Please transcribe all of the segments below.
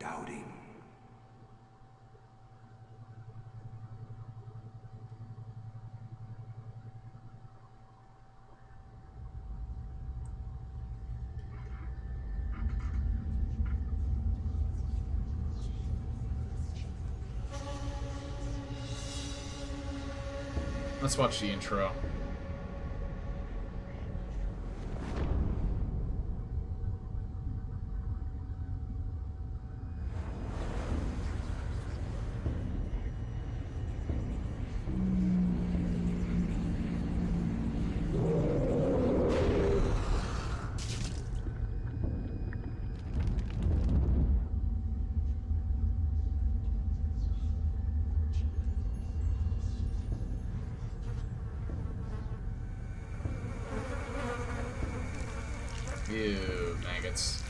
doubting. Let's watch the intro. Ew, maggots.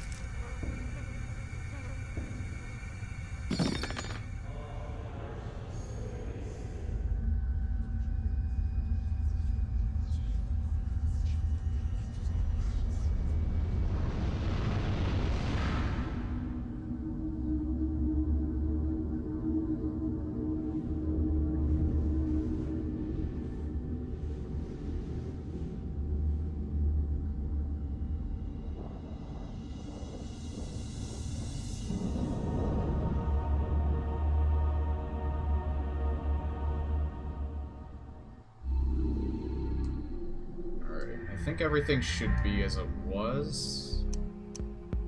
I think everything should be as it was.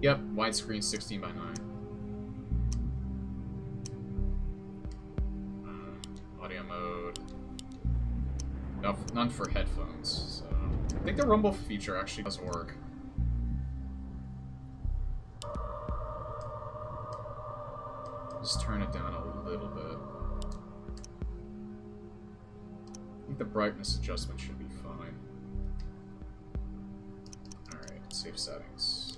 Yep, widescreen 16 by 9. Audio mode. No, none for headphones. So I think the rumble feature actually does work. Just turn it down a little bit. I think the brightness adjustment should be fine. Alright, save settings.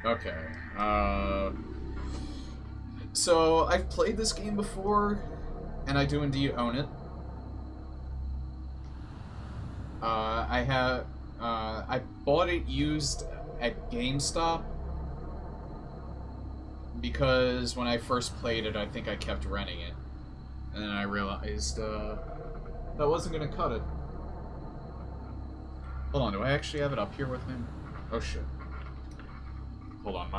Okay, so I've played this game before, and I do indeed own it. I bought it used at GameStop because when I first played it, I think I kept renting it, and then I realized that wasn't gonna cut it. Hold on, do I actually have it up here with me? Oh shit. Hold on,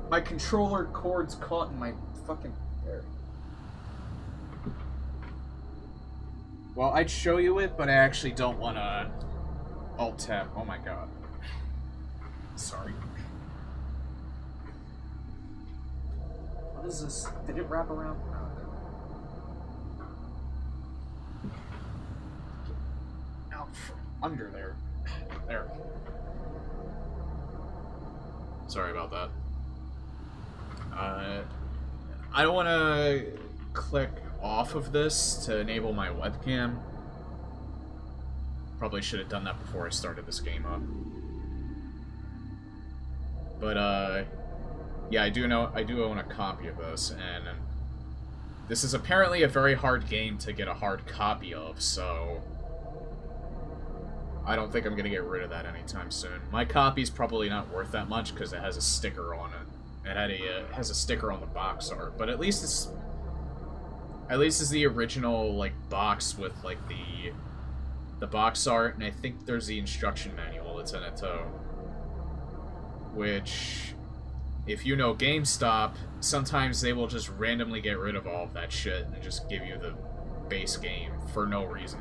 my controller cord's caught in my fucking hair. Well, I'd show you it, but I actually don't want to alt-tab. Oh my god. Sorry. What is this? Did it wrap around? Out from under there. There. Sorry about that. I don't want to click off of this to enable my webcam. Probably should have done that before I started this game up. But yeah, I do own a copy of this, and this is apparently a very hard game to get a hard copy of, so I don't think I'm gonna get rid of that anytime soon. My copy's probably not worth that much because it has a sticker on it. It has a sticker on the box art, but at least it's the original like box with like the box art, and I think there's the instruction manual that's in it too. Which, if you know GameStop, sometimes they will just randomly get rid of all of that shit and just give you the base game for no reason,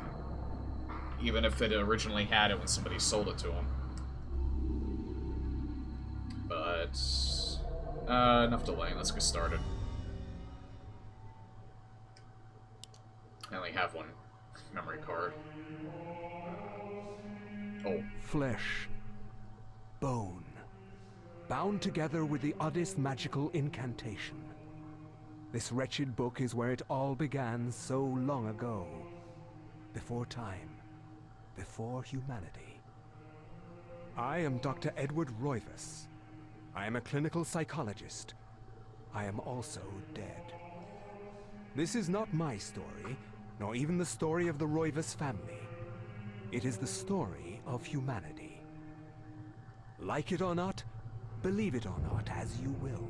even if it originally had it when somebody sold it to them. But enough delaying. Let's get started. I only have one memory card. Oh. Flesh, bone, bound together with the oddest magical incantation. This wretched book is where it all began so long ago. Before time, before humanity. I am Dr. Edward Roivas. I am a clinical psychologist. I am also dead. This is not my story. nor even the story of the Roivas family. It is the story of humanity. Like it or not, believe it or not, as you will.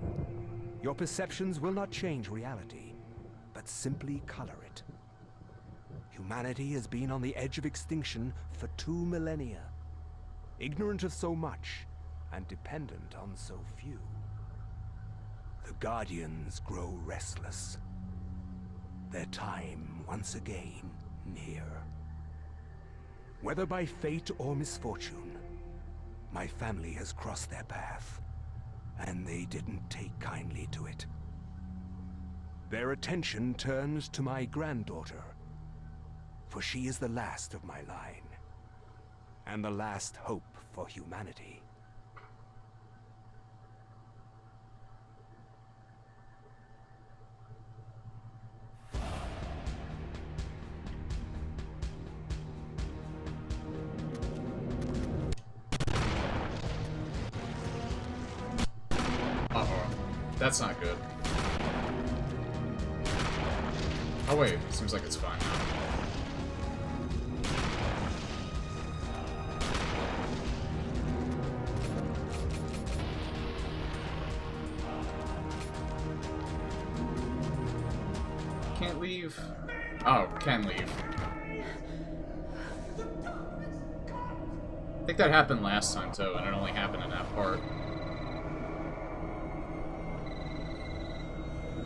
Your perceptions will not change reality, but simply color it. Humanity has been on the edge of extinction for 2 millennia, ignorant of so much and dependent on so few. The Guardians grow restless. Their time once again near. Whether by fate or misfortune, my family has crossed their path, and they didn't take kindly to it. Their attention turns to my granddaughter, for she is the last of my line, and the last hope for humanity. Uh-oh. That's not good. Oh wait, seems like it's fine now. Can't leave. Oh, can leave. I think that happened last time too, and it only happened in that part.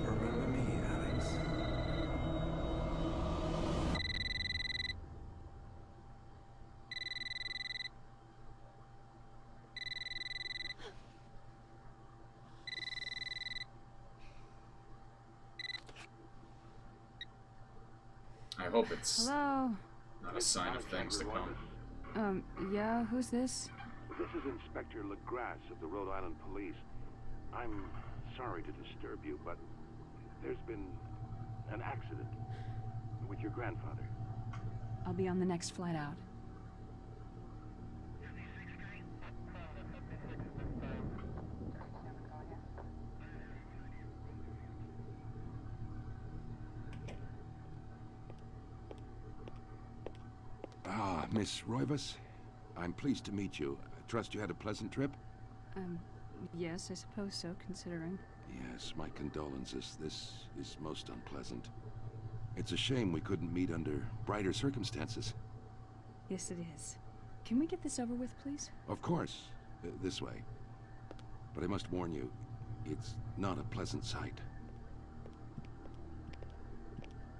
Remember me, Alex. I hope it's Hello? not a sign of things to come. Yeah, who's this? This is Inspector LaGrasse of the Rhode Island Police. I'm sorry to disturb you, but there's been an accident with your grandfather. I'll be on the next flight out. Ah, Miss Roivas. I'm pleased to meet you. I trust you had a pleasant trip? Yes, I suppose so, considering. Yes, my condolences. This is most unpleasant. It's a shame we couldn't meet under brighter circumstances. Yes, it is. Can we get this over with, please? Of course. This way. But I must warn you, it's not a pleasant sight.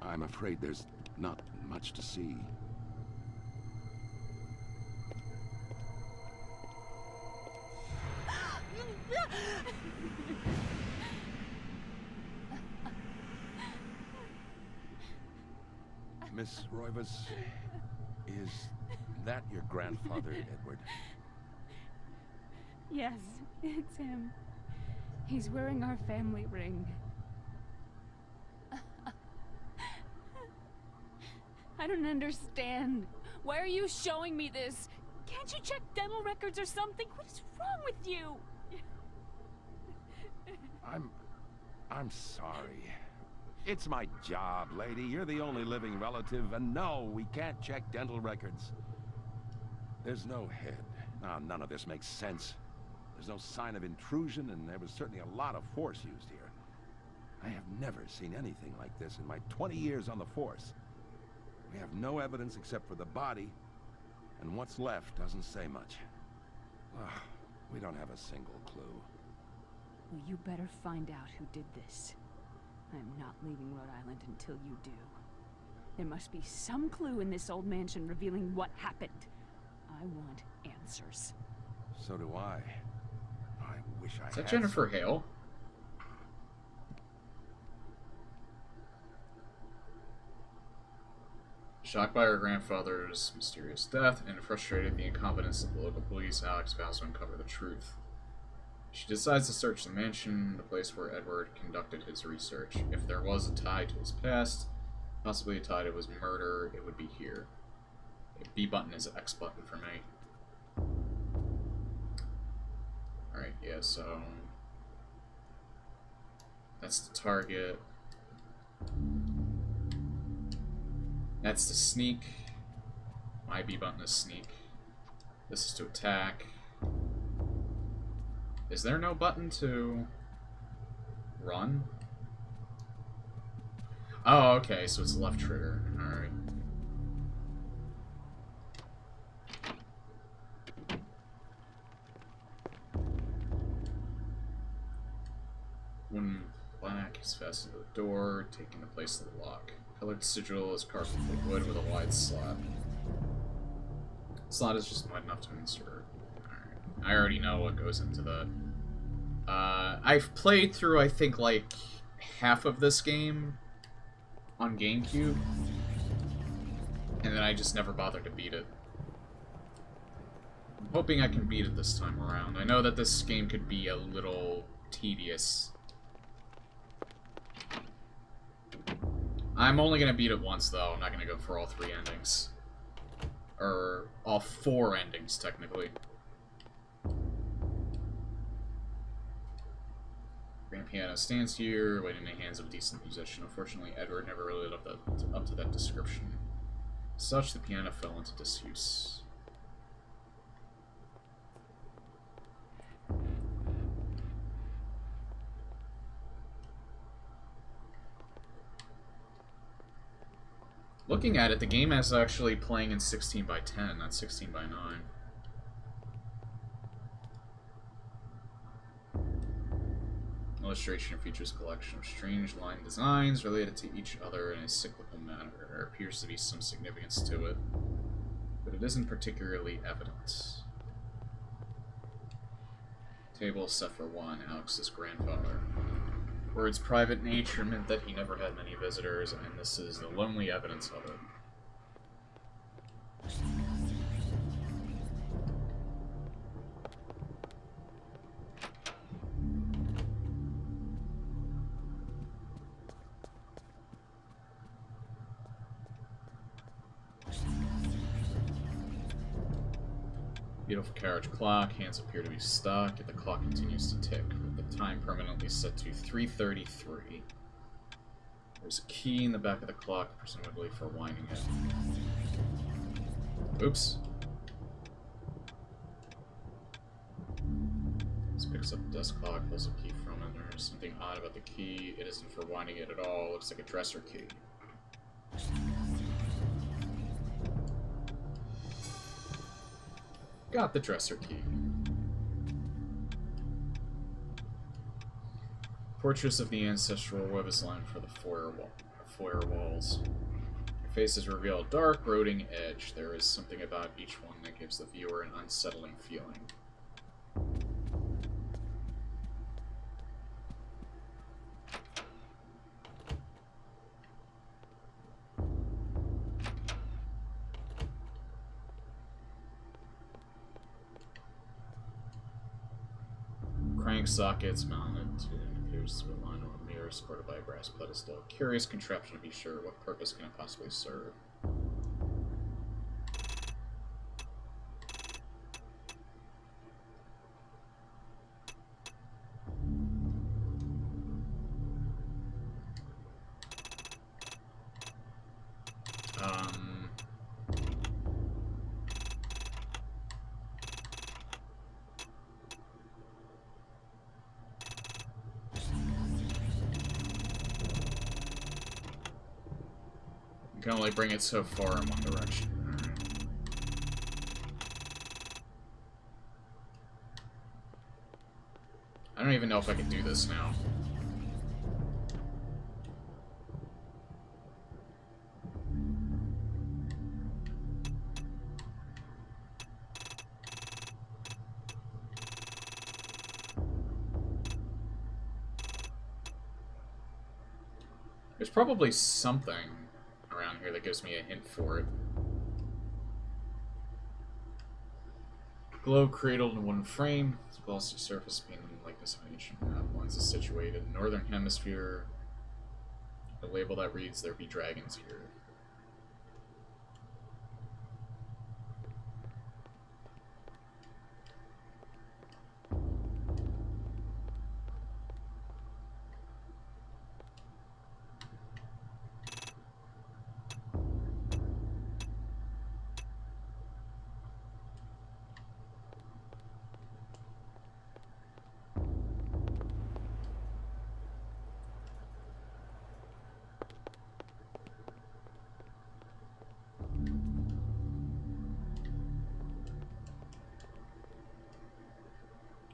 I'm afraid there's not much to see. Miss Roivas, is that your grandfather, Edward? Yes, it's him. He's wearing our family ring. I don't understand. Why are you showing me this? Can't you check dental records or something? What is wrong with you? I'm sorry. It's my job, lady. You're the only living relative, and no, we can't check dental records. There's no head. No, none of this makes sense. There's no sign of intrusion, and there was certainly a lot of force used here. I have never seen anything like this in my 20 years on the force. We have no evidence except for the body, and what's left doesn't say much. Ugh, we don't have a single clue. Well, you better find out who did this. I'm not leaving Rhode Island until you do. There must be some clue in this old mansion revealing what happened. I want answers. So do I. I wish I had. Is that Jennifer Hale? Shocked by her grandfather's mysterious death and frustrated at the incompetence of the local police, Alex vows to uncover the truth. She decides to search the mansion, the place where Edward conducted his research. If there was a tie to his past, possibly a tie to his murder, it would be here. A B button is an X button for me. Alright, yeah, so... that's the target. That's to sneak. My B button is sneak. This is to attack. Is there no button to run? Oh, okay, so it's left trigger. Alright. When black is fastened to the door, taking the place of the lock. Colored sigil is carved with wood with a wide slot. Slot is just wide enough to insert. Alright. I already know what goes into that. I've played through, I think, like, half of this game on GameCube, and then I just never bothered to beat it. I'm hoping I can beat it this time around. I know that this game could be a little tedious. I'm only gonna beat it once, though. I'm not gonna go for all 3 endings. Or, all 4 endings, technically. Grand piano stands here, waiting in the hands of a decent musician. Unfortunately, Edward never really lived up to that description. As such, the piano fell into disuse. Looking at it, the game is actually playing in 16 by 10, not 16 by 9. Illustration features a collection of strange line designs related to each other in a cyclical manner. There appears to be some significance to it, but it isn't particularly evident. Table set for 1, Alex's grandfather. Word's private nature meant that he never had many visitors, and this is the lonely evidence of it. Beautiful carriage clock, hands appear to be stuck, and the clock continues to tick, with the time permanently set to 3:33. There's a key in the back of the clock, presumably for winding it. Oops. This picks up the desk clock, pulls a key from it. There's something odd about the key. It isn't for winding it at all. It looks like a dresser key. Got the dresser key. Portraits of the ancestral web is lined for the foyer walls. Your faces reveal a dark, brooding edge. There is something about each one that gives the viewer an unsettling feeling. Crank sockets mounted to appears to align on a mirror supported by a brass pedestal. Curious contraption to be sure. What purpose can it possibly serve? You can only bring it so far in one direction. Alright. I don't even know if I can do this now. There's probably something around here that gives me a hint for it. Globe cradled in one frame, its glossy surface painted in the likeness of an ancient map. Lens is situated in the northern hemisphere. A label that reads, "There be dragons here."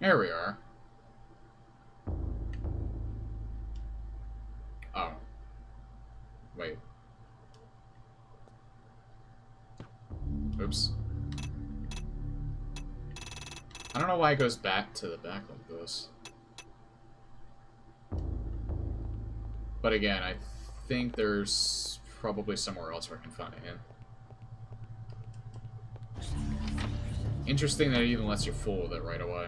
There we are. Oh. Wait. Oops. I don't know why it goes back to the back like this. But again, I think there's probably somewhere else where I can find a hint. Interesting that it even lets you fool with it right away.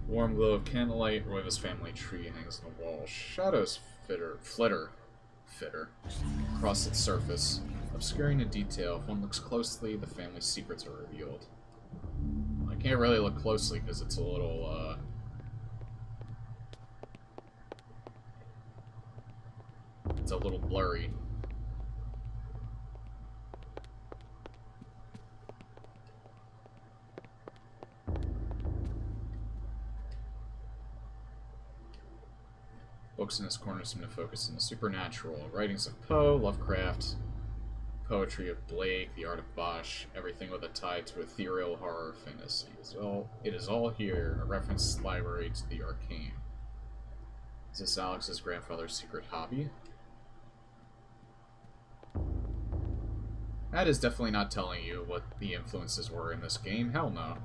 Warm glow of candlelight, Royvis family tree hangs on the wall. Shadows flitter across its surface, obscuring the detail. If one looks closely, the family's secrets are revealed. I can't really look closely because it's a little, it's a little blurry. Books in this corner seem to focus on the supernatural. Writings of Poe, Lovecraft, poetry of Blake, the art of Bosch, everything with a tie to ethereal horror fantasy. It is all here, a reference library to the arcane. Is this Alex's grandfather's secret hobby? That is definitely not telling you what the influences were in this game. Hell no.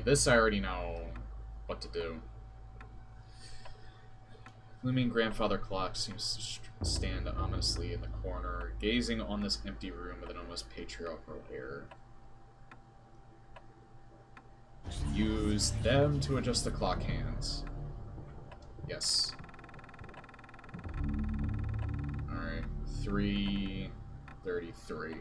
This I already know what to do. Looming grandfather clock seems to stand ominously in the corner, gazing on this empty room with an almost patriarchal air. Use them to adjust the clock hands. Yes. Alright, 3:33.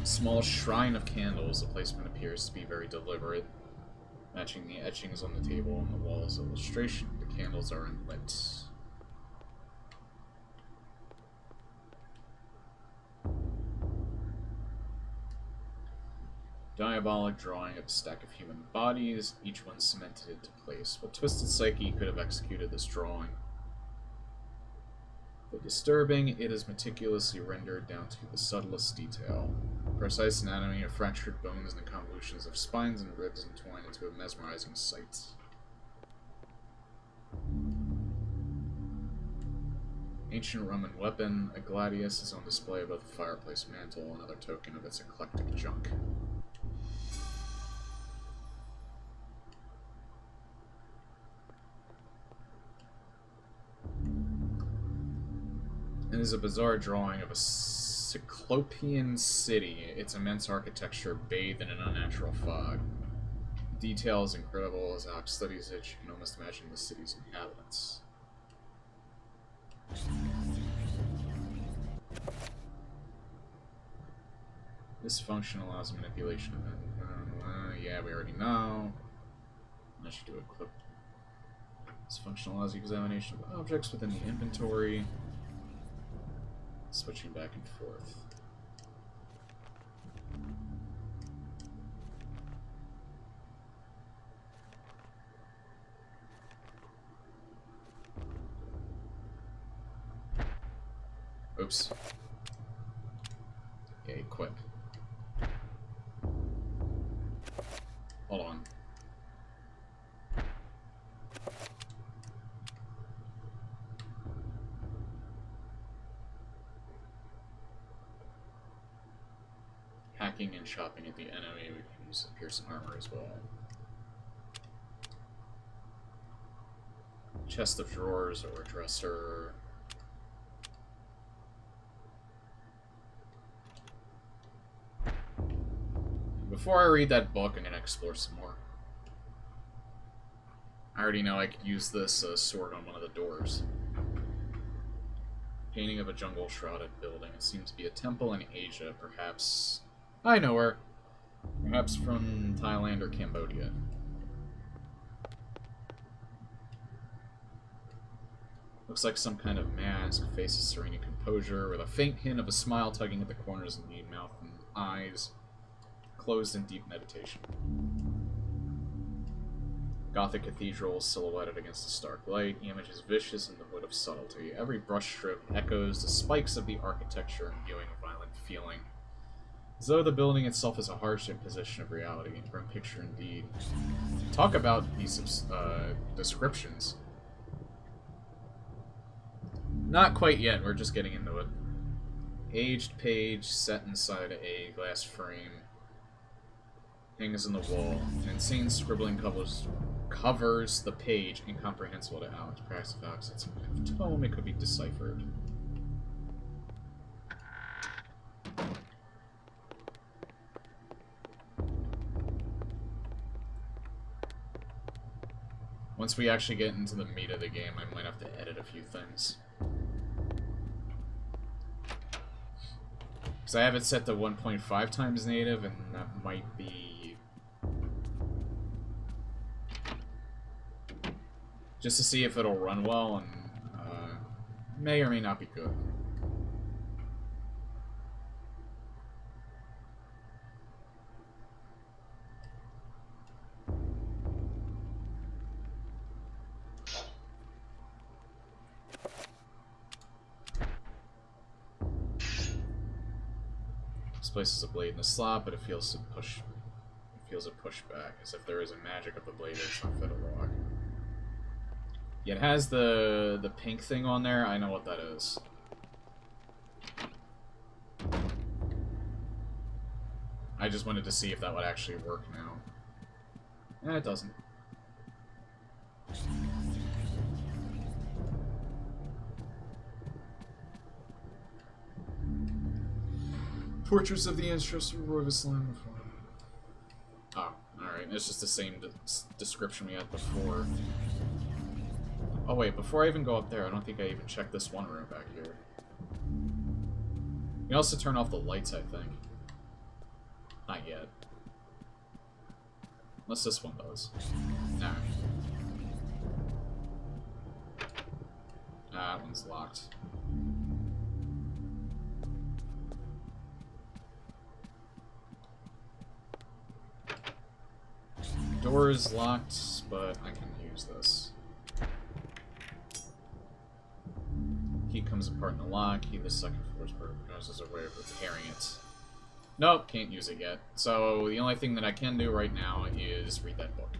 Small shrine of candles. The placement appears to be very deliberate, matching the etchings on the table and the wall's illustration. The candles are unlit. Diabolic drawing of a stack of human bodies, each one cemented into place. What twisted psyche could have executed this drawing? Though disturbing, it is meticulously rendered down to the subtlest detail. Precise anatomy of fractured bones and the convolutions of spines and ribs entwined into a mesmerizing sight. Ancient Roman weapon, a gladius, is on display above the fireplace mantle, another token of its eclectic junk. It is a bizarre drawing of a Cyclopean city, its immense architecture bathed in an unnatural fog. The detail is incredible. As Alex studies it, you can almost imagine the city's inhabitants. This function allows manipulation of it. Yeah, we already know. I should do a quick. This function allows examination of objects within the inventory. Switching back and forth. Oops. Yeah, equip. Hold on. Hacking and chopping at the enemy, we can use the piercing armor as well. Chest of drawers or dresser. Before I read that book, I'm going to explore some more. I already know I could use this sword on one of the doors. Painting of a jungle-shrouded building. It seems to be a temple in Asia, perhaps... I know where. Perhaps from Thailand or Cambodia. Looks like some kind of mask, face of serene composure, with a faint hint of a smile tugging at the corners of the mouth and eyes, closed in deep meditation. Gothic cathedral silhouetted against the stark light, the image is vicious in the wood of subtlety. Every brushstroke echoes the spikes of the architecture, imbuing a violent feeling. As though the building itself is a harsh imposition of reality, a grim picture indeed. Talk about these descriptions. Not quite yet, we're just getting into it. Aged page set inside a glass frame. Hangs in the wall. An insane scribbling covers the page, incomprehensible to Alex. Perhaps if Alex had some kind of tome, it could be deciphered. Once we actually get into the meat of the game, I might have to edit a few things. Because I have it set to 1.5 times native, and that might be... just to see if it'll run well, and may or may not be good. This place is a blade in a slot, but it feels a pushback, as if there is a magic of the blade that it's not fit a rock. Yeah, it has the pink thing on there. I know what that is. I just wanted to see if that would actually work now. It doesn't. Portraits of the ancestral Roy of Islam. Oh, alright. It's just the same description we had before. Oh wait, before I even go up there, I don't think I even checked this one room back here. You can also turn off the lights, I think. Not yet. Unless this one does. No. That one's locked. Door is locked, but I can use this. Key comes apart in the lock. Key the second floor's broken as a way of repairing it. Nope, can't use it yet. So the only thing that I can do right now is read that book.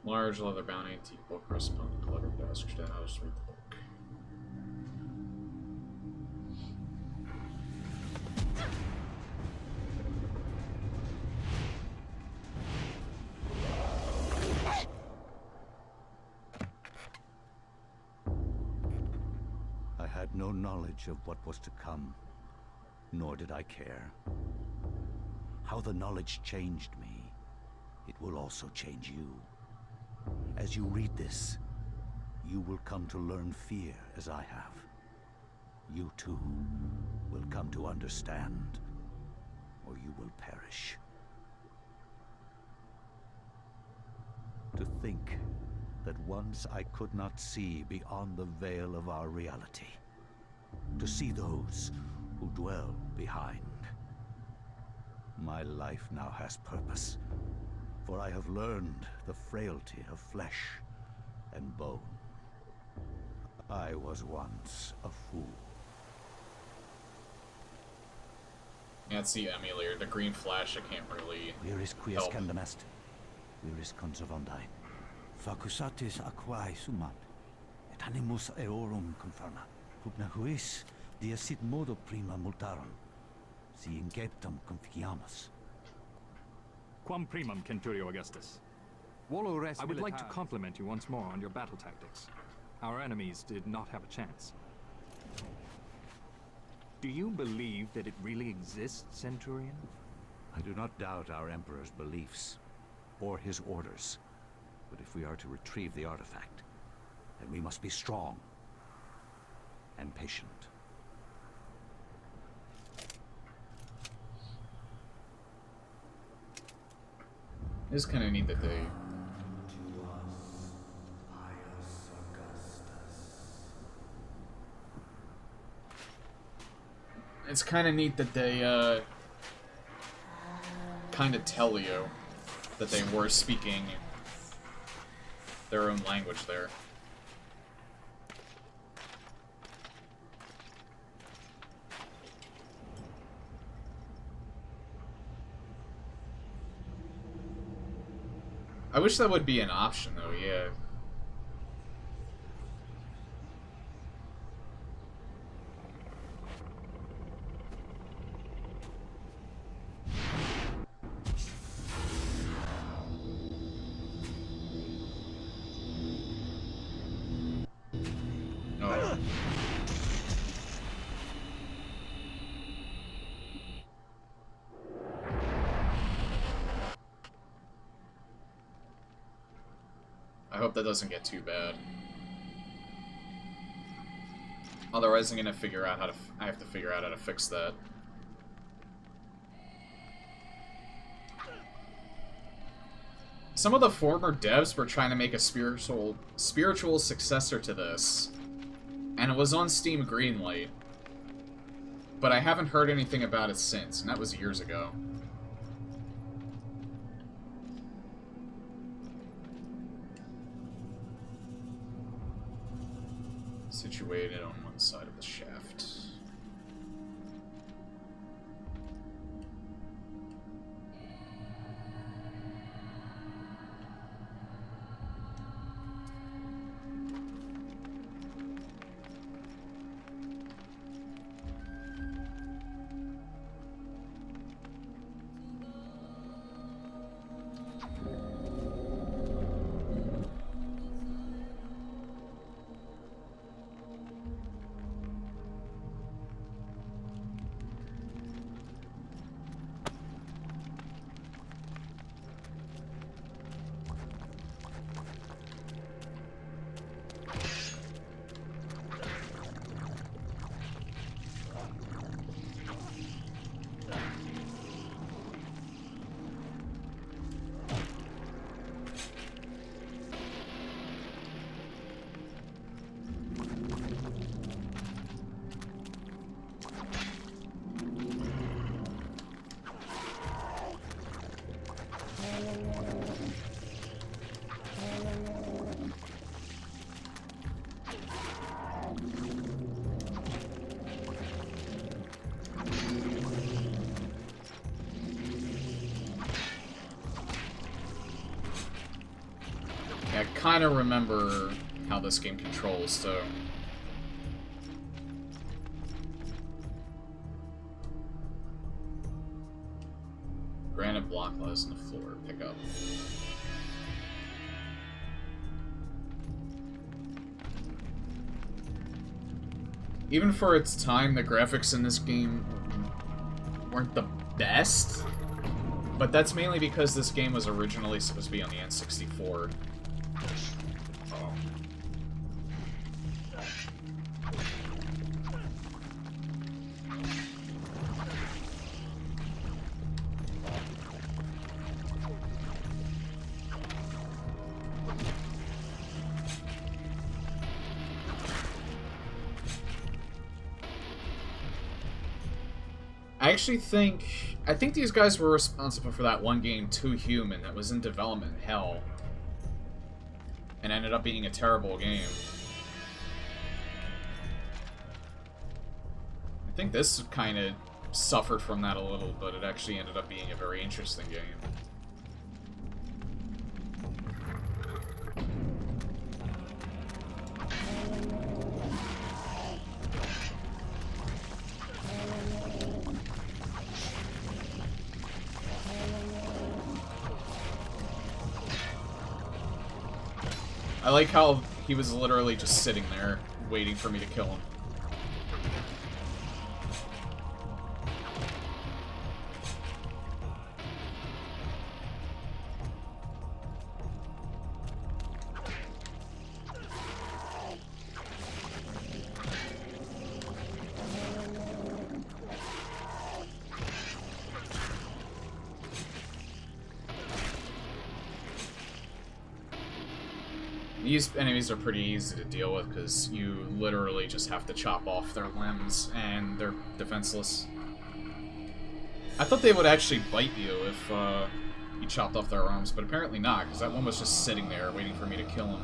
Large leather-bound antique book rests upon the cluttered desk. I'll just read the book. I had no knowledge of what was to come, nor did I care. How the knowledge changed me, it will also change you. As you read this, you will come to learn fear as I have. You too will come to understand, or you will perish. To think that once I could not see beyond the veil of our reality. To see those who dwell behind. My life now has purpose. For I have learned the frailty of flesh and bone. I was once a fool. Can't see emulator. The green flash I can't really Viris quies help. candamest. Viris conservandi. Facusatis aquae sumat. Et Tanimus eorum confirma. Pugna huis, dia sit modo prima multarum. Si inceptum conficiamus. Quam primum, Centurio Augustus. Volo res I would like to militaris. compliment you once more on your battle tactics. Our enemies did not have a chance. Do you believe that it really exists, Centurion? I do not doubt our Emperor's beliefs, or his orders. But if we are to retrieve the artifact, then we must be strong and patient. It's kind of neat that they... It's kind of neat that they, kind of tell you that they were speaking their own language there. I wish that would be an option, though, yeah. Oh. I hope that doesn't get too bad. Otherwise, I'm gonna figure out how to. I have to figure out how to fix that. Some of the former devs were trying to make a spiritual successor to this, and it was on Steam Greenlight. But I haven't heard anything about it since, and that was years ago. Situated on one side of the shaft. I kind of remember how this game controls, so... Granite block lies on the floor. Pick up. Even for its time, the graphics in this game weren't the best. But that's mainly because this game was originally supposed to be on the N64. Oh. I think these guys were responsible for that one game, Too Human, that was in development hell. And ended up being a terrible game. I think this kind of suffered from that a little, but it actually ended up being a very interesting game. I like how he was literally just sitting there, waiting for me to kill him. These enemies are pretty easy to deal with because you literally just have to chop off their limbs and they're defenseless. I thought they would actually bite you if you chopped off their arms, but apparently not, because that one was just sitting there waiting for me to kill him.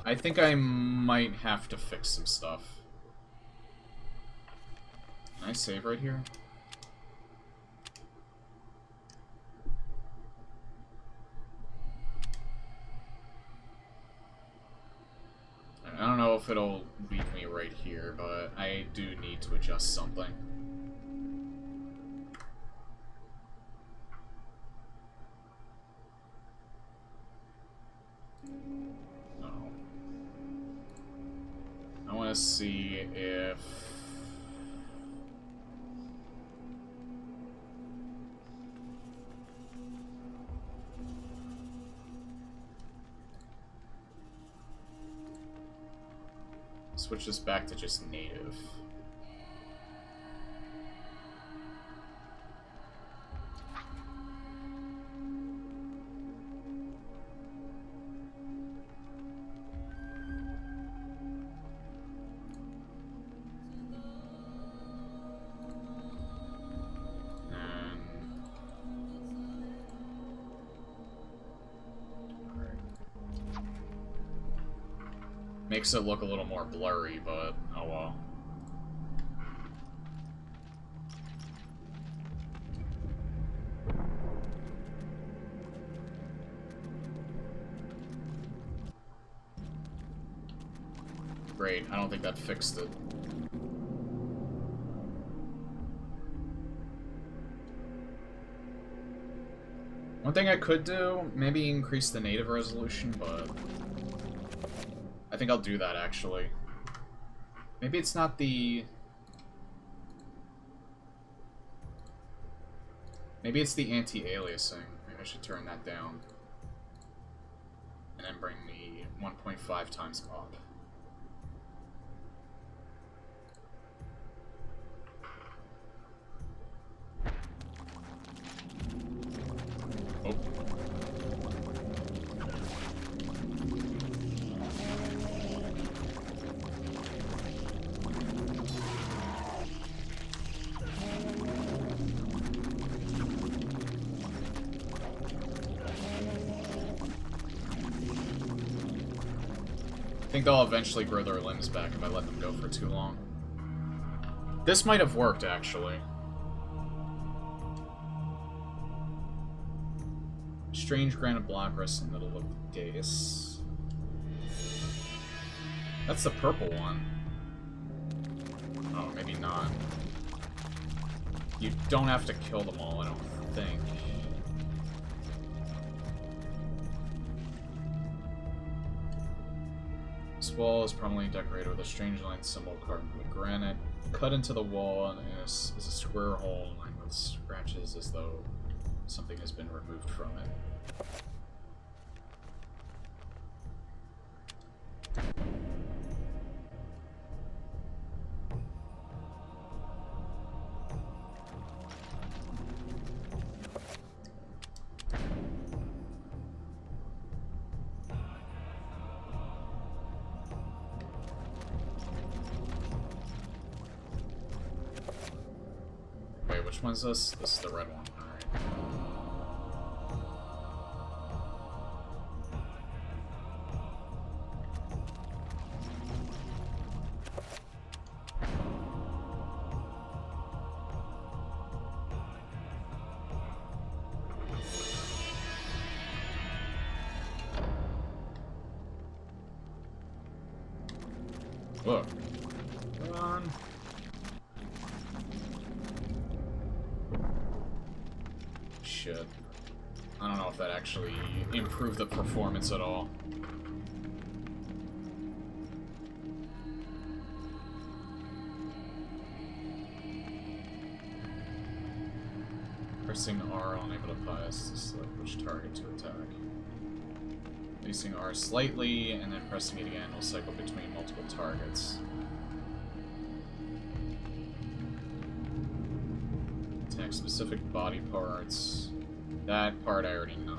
I think I might have to fix some stuff. Can I save right here? I don't know if it'll leave me right here, but I do need to adjust something. I want to see if... switch this back to just native. Makes it look a little more blurry, but oh well. Great, I don't think that fixed it. One thing I could do, maybe increase the native resolution, but I think I'll do that, actually. Maybe it's not the... maybe it's the anti-aliasing. Maybe I should turn that down. And then bring the 1.5 times up. Oh. I think they'll eventually grow their limbs back if I let them go for too long. This might have worked, actually. Strange granite block rests in the middle of the dais. That's the purple one. Oh, maybe not. You don't have to kill them all, I don't think. This wall is prominently decorated with a strange line symbol carved into the granite. Cut into the wall and is a square hole lined with scratches as though something has been removed from it. Wait, which one's this? This is the red one. Alright. Look. Come on. Shit. I don't know if that actually improved the performance at all. Pressing R will enable the pious to select which target to attack. Releasing R slightly, and then pressing it again will cycle between multiple targets. Attack specific body parts. That part I already know.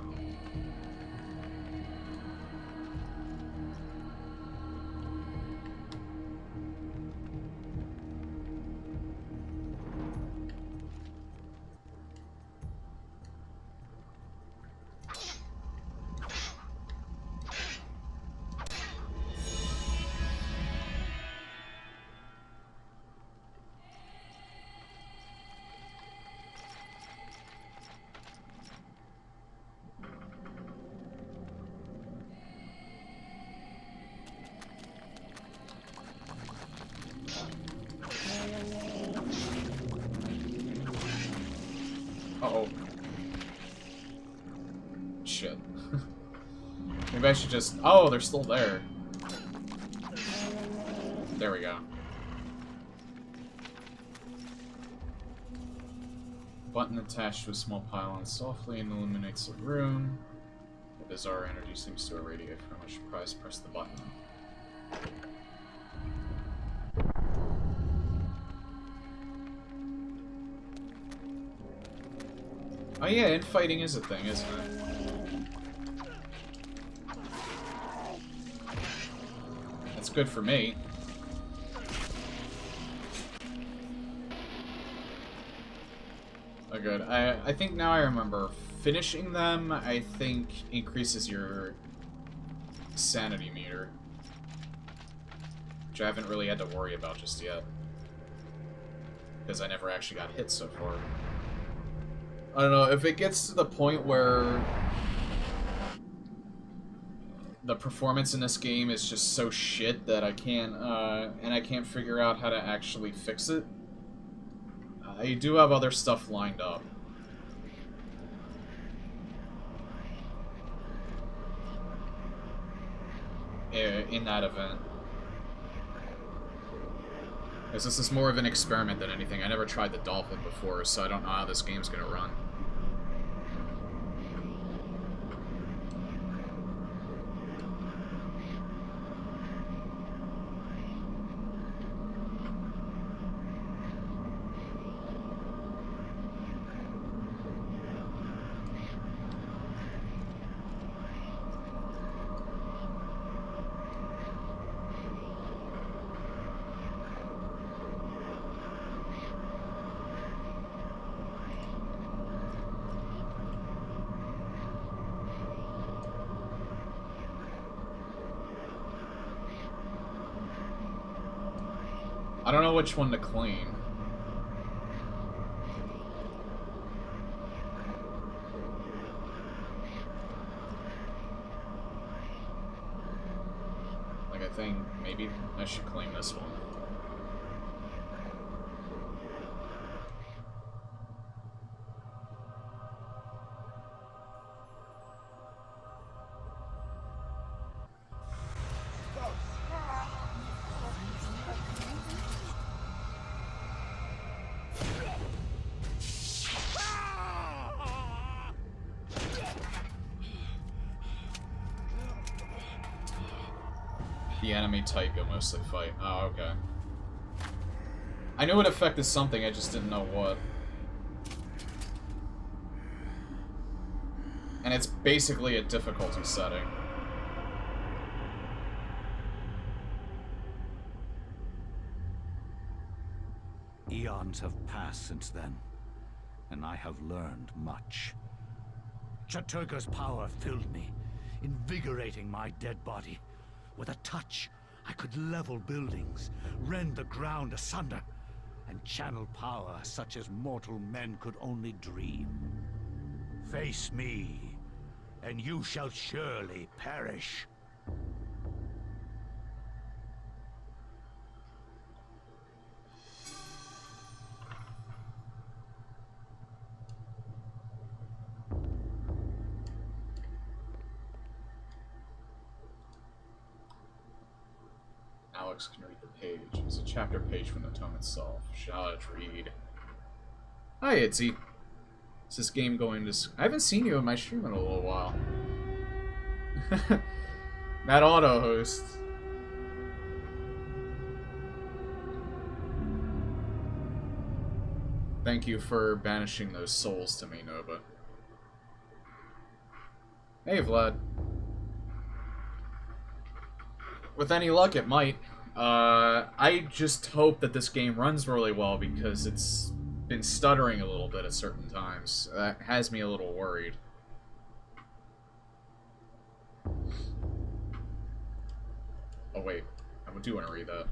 Uh-oh. Shit. Maybe I should just... Oh, they're still there. There we go. Button attached to a small pylon softly and illuminates the room. The bizarre energy seems to irradiate from which prize press the button. Oh yeah, infighting is a thing, isn't it? That's good for me. Oh good. I think now I remember. Finishing them, I think, increases your sanity meter. Which I haven't really had to worry about just yet. Because I never actually got hit so far. I don't know, if it gets to the point where the performance in this game is just so shit that I can't, and I can't figure out how to actually fix it, I do have other stuff lined up. In that event. Because this is more of an experiment than anything. I never tried the Dolphin before, so I don't know how this game's gonna run. I don't know which one to clean. Like, I think maybe I should clean this one. The enemy type you'll mostly fight. Oh, okay. I knew it affected something, I just didn't know what. And it's basically a difficulty setting. Eons have passed since then, and I have learned much. Chatturga's power filled me, invigorating my dead body. With a touch, I could level buildings, rend the ground asunder, and channel power such as mortal men could only dream. Face me, and you shall surely perish. dogs can read the page. It's a chapter page from the tome itself. Shall it read? Hi, Itzy. Is this game going to... I haven't seen you in my stream in a little while. That auto host. Thank you for banishing those souls to me, Nova. Hey, Vlad. With any luck, it might. I just hope that this game runs really well because it's been stuttering a little bit at certain times. That has me a little worried. Oh, wait. I do want to read that.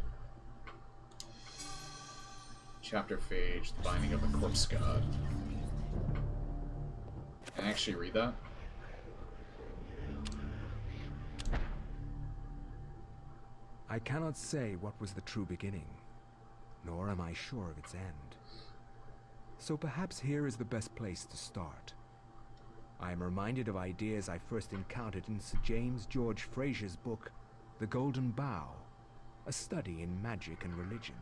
Chapter Phage, The Binding of the Corpse God. Can I actually read that? I cannot say what was the true beginning, nor am I sure of its end. So perhaps here is the best place to start. I am reminded of ideas I first encountered in Sir James George Frazer's book, The Golden Bough, a study in magic and religion.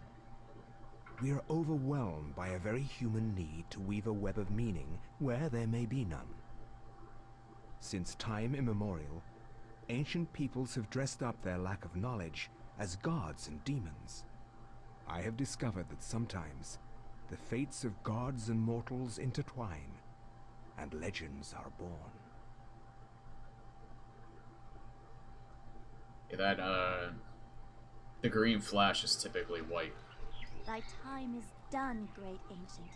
We are overwhelmed by a very human need to weave a web of meaning where there may be none. Since time immemorial, ancient peoples have dressed up their lack of knowledge as gods and demons. I have discovered that sometimes the fates of gods and mortals intertwine, and legends are born. Yeah, that, the green flash is typically white. Thy time is done, great ancient.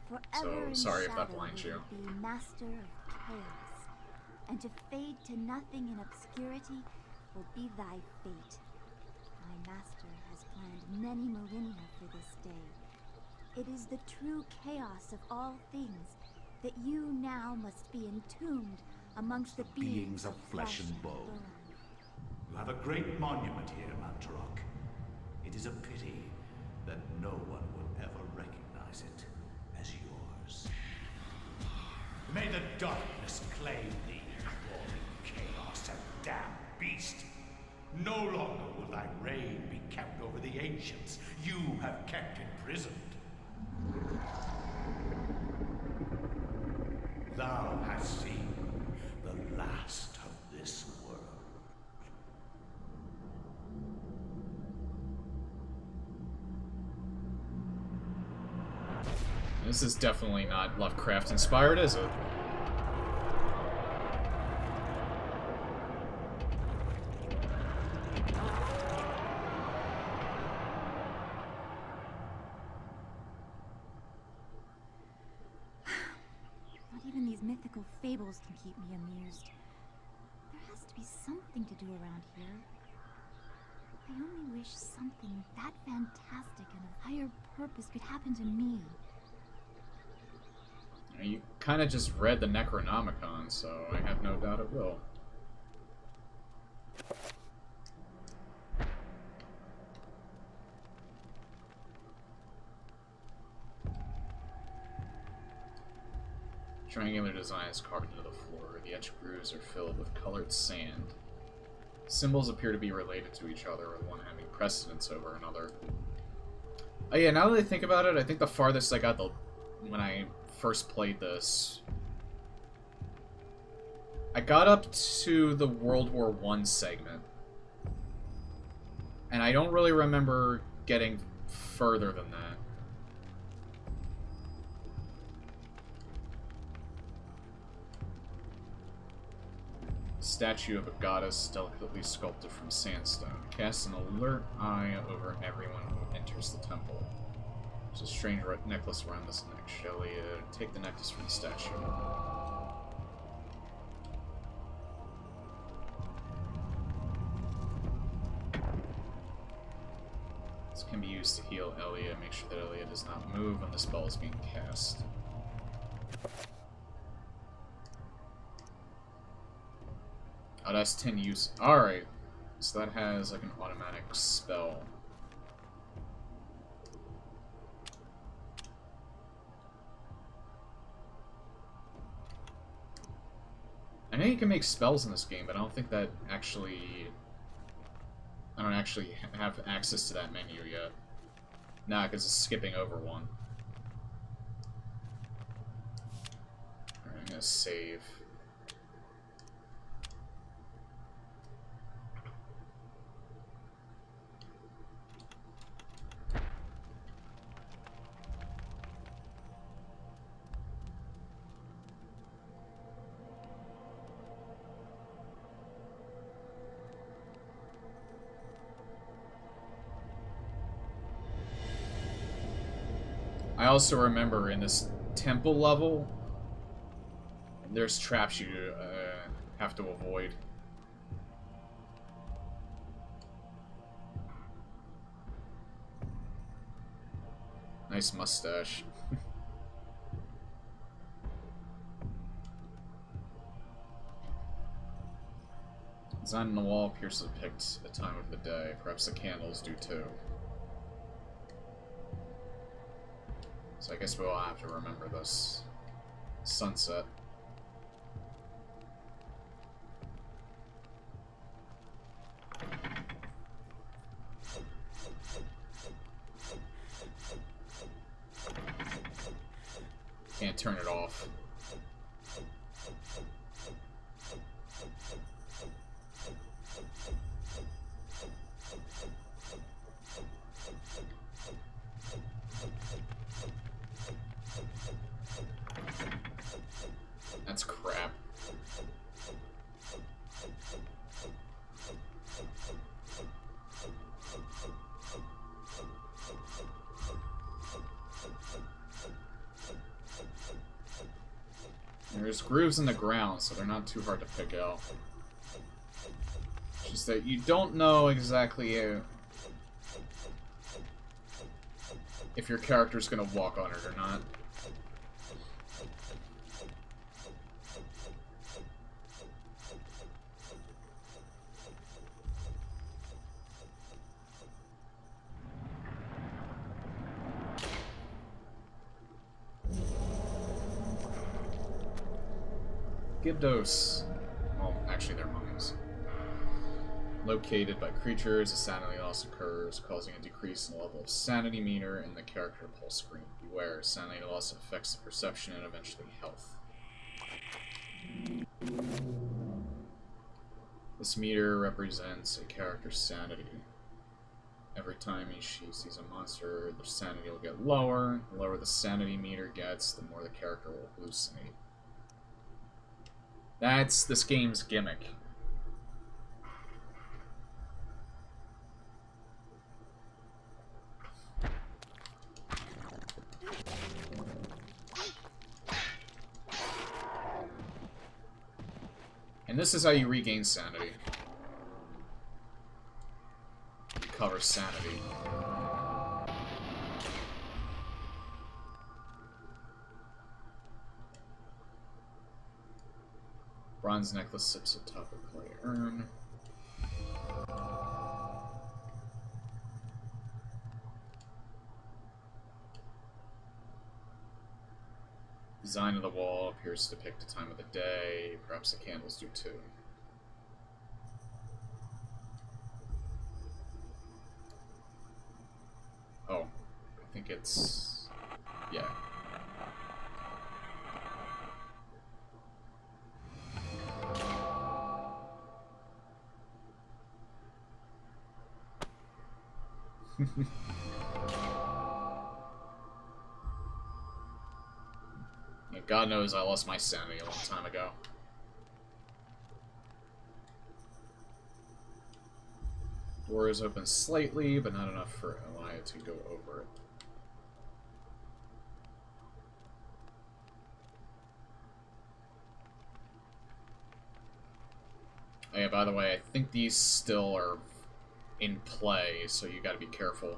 Forever in sorry if that shadow blinds will you. Be master of chaos, and to fade to nothing in obscurity will be thy fate. Thy master has planned many millennia for this day. It is the true chaos of all things that you now must be entombed amongst the beings of flesh and bone. You have a great monument here, Mantarok. It is a pity that no one will ever recognize it as yours. May the darkness claim thee, crawling chaos and damned beast. No longer will thy reign be kept over the ancients you have kept imprisoned. Thou hast seen the last of this world. This is definitely not Lovecraft inspired, is it? Not even these mythical fables can keep me amused. There has to be something to do around here. I only wish something that fantastic and of higher purpose could happen to me. You kind of just read the Necronomicon, so I have no doubt it will. Triangular design is carved into the floor. The edge grooves are filled with colored sand. Symbols appear to be related to each other, with one having precedence over another. Oh yeah, now that I think about it, I think the farthest I got when I first played this, I got up to the World War I segment, and I don't really remember getting further than that. Statue of a goddess delicately sculpted from sandstone casts an alert eye over everyone who enters the temple. There's a strange necklace around this neck. Shall we take the necklace from the statue? This can be used to heal Elia. Make sure that Elia does not move when the spell is being cast. Oh, that's 10 use. Alright. So that has like an automatic spell. I know you can make spells in this game, but I don't actually have access to that menu yet. Nah, because it's skipping over one. Alright, I'm gonna save. I also remember in this temple level, there's traps you have to avoid. Nice mustache. Design on the wall appears to depict a time of the day. Perhaps the candles do too. So I guess we'll have to remember this. Sunset. Can't turn it off. That's crap. There's grooves in the ground, so they're not too hard to pick out. It's just that you don't know exactly if your character's gonna walk on it or not. Gibdos. Well, actually, they're mummies. Located by creatures, a sanity loss occurs, causing a decrease in the level of sanity meter in the character pulse screen. Beware, sanity loss affects perception and eventually health. This meter represents a character's sanity. Every time she sees a monster, their sanity will get lower. The lower the sanity meter gets, the more the character will hallucinate. That's this game's gimmick. And this is how you regain sanity. Recover sanity. Bronze necklace sips atop a clay urn. Design of the wall appears to depict the time of the day. Perhaps the candles do too. Oh, I think it's... yeah. Yeah, God knows I lost my sanity a long time ago. Door is open slightly, but not enough for Elia to go over it. Oh yeah, by the way, I think these still are in play, so you gotta be careful.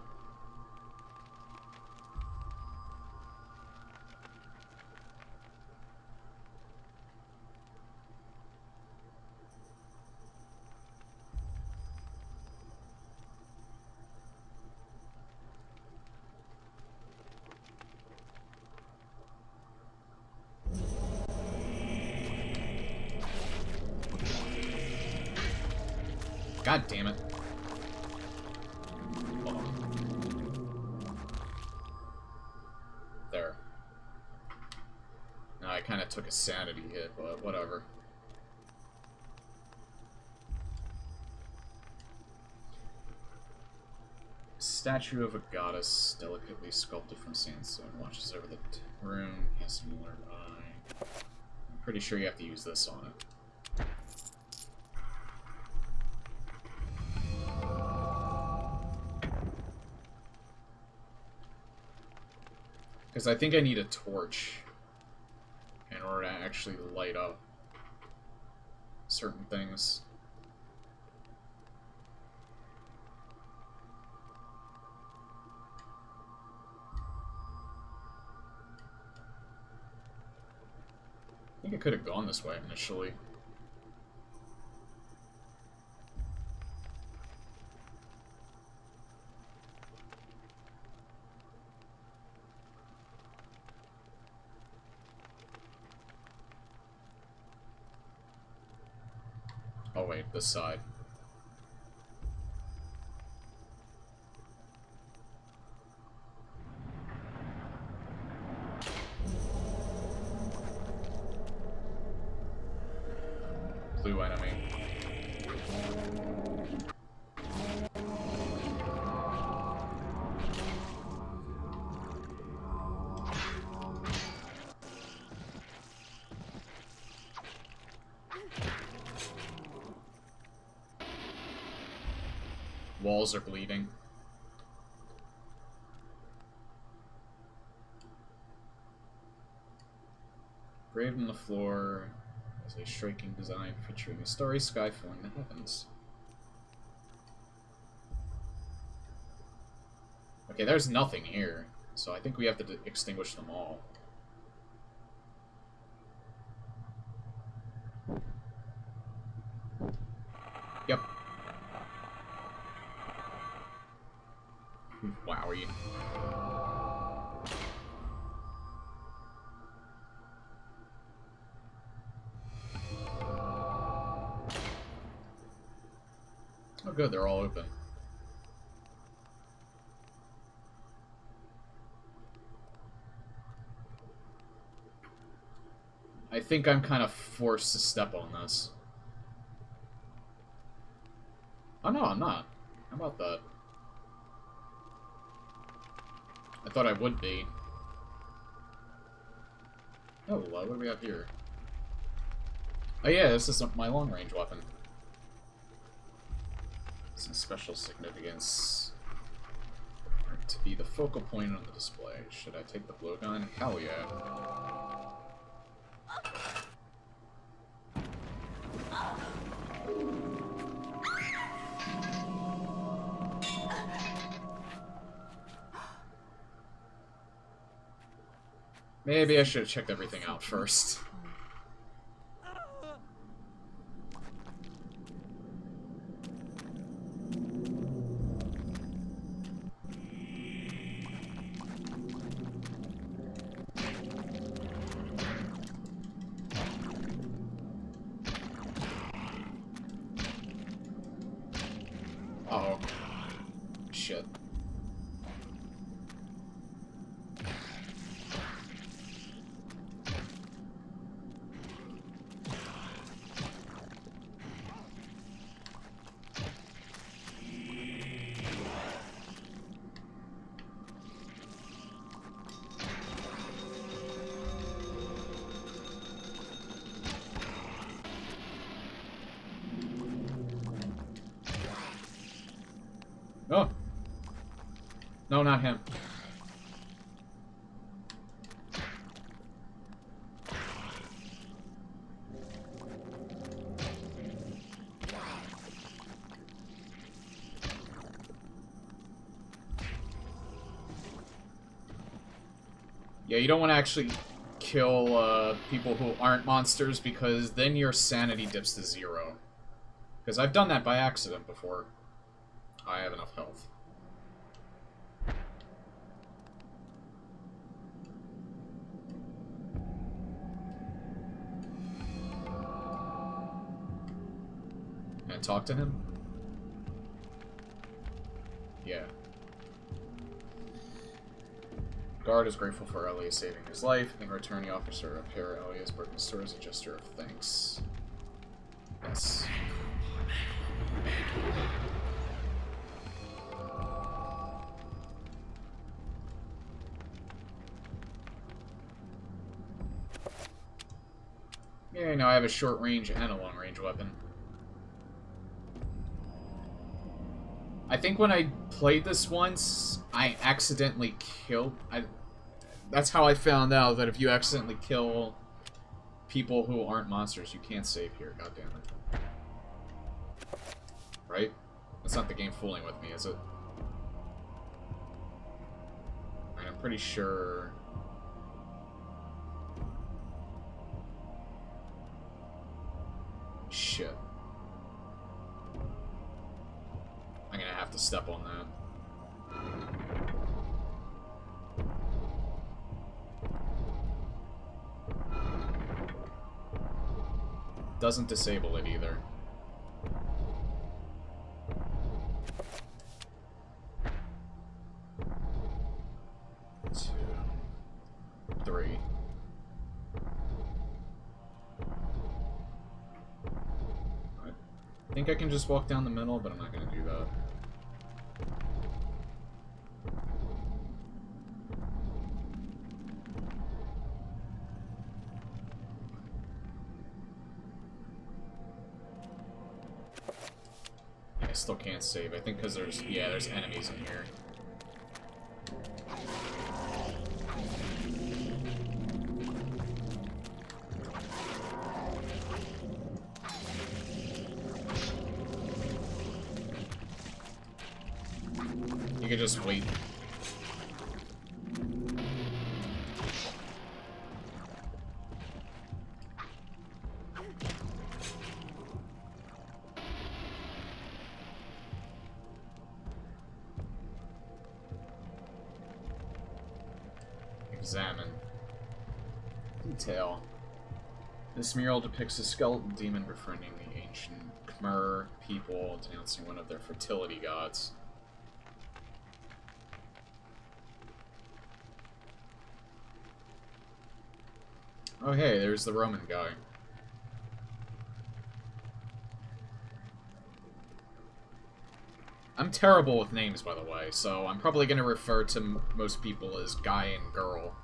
God damn it. of took a sanity hit, but whatever. Statue of a goddess, delicately sculpted from sandstone, watches over the room, casting an alert eye. I'm pretty sure you have to use this on it. Because I think I need a torch in order to actually light up certain things. I think I could have gone this way initially. Oh wait, this side. Blue enemy. Walls are bleeding. Graved on the floor is a striking design featuring a starry sky filling the heavens. Okay, there's nothing here, so I think we have to extinguish them all. Yep. Wow, are you... Oh good, they're all open. I think I'm kind of forced to step on this. Oh no, I'm not. How about that? I thought I would be. Oh, what do we have here? Oh yeah, this is my long-range weapon. Some special significance to be the focal point on the display. Should I take the blowgun? Hell yeah. Maybe I should have checked everything out first. Uh-oh. Shit. Oh! No, not him. Yeah, you don't want to actually kill people who aren't monsters, because then your sanity dips to 0. Because I've done that by accident before. I have enough health. Can I talk to him? Yeah. Guard is grateful for Ellie saving his life. And the returning officer repair Ellie has broken sword as a gesture of thanks. Yes. Yeah, now I have a short range and a long range weapon. I think when I played this once, I accidentally killed... That's how I found out that if you accidentally kill people who aren't monsters, you can't save here, goddammit. Right? That's not the game fooling with me, is it? I'm pretty sure... Shit. I'm gonna have to step on that. Doesn't disable it either. Two, three. I think I can just walk down the middle, but I'm not gonna do that. I still can't save. I think because there's enemies in here. You could just wait. Examine. Detail. This mural depicts a skeleton demon befriending the ancient Khmer people, denouncing one of their fertility gods. Oh hey, there's the Roman guy. I'm terrible with names, by the way, so I'm probably going to refer to most people as guy and girl.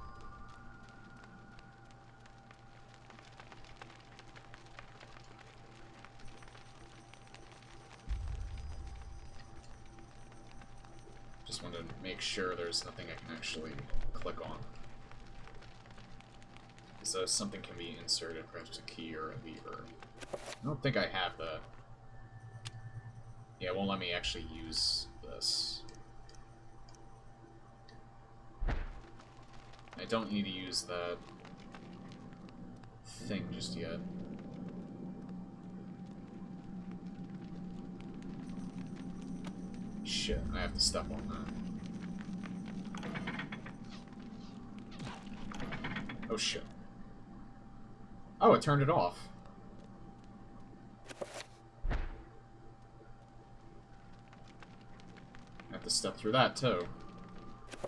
Just wanted to make sure there's nothing I can actually click on. So something can be inserted, perhaps a key or a lever. I don't think I have that. Yeah, it won't let me actually use this. I don't need to use that thing just yet. Shit, I have to step on that. Oh shit. Oh, it turned it off. I have to step through that, too. I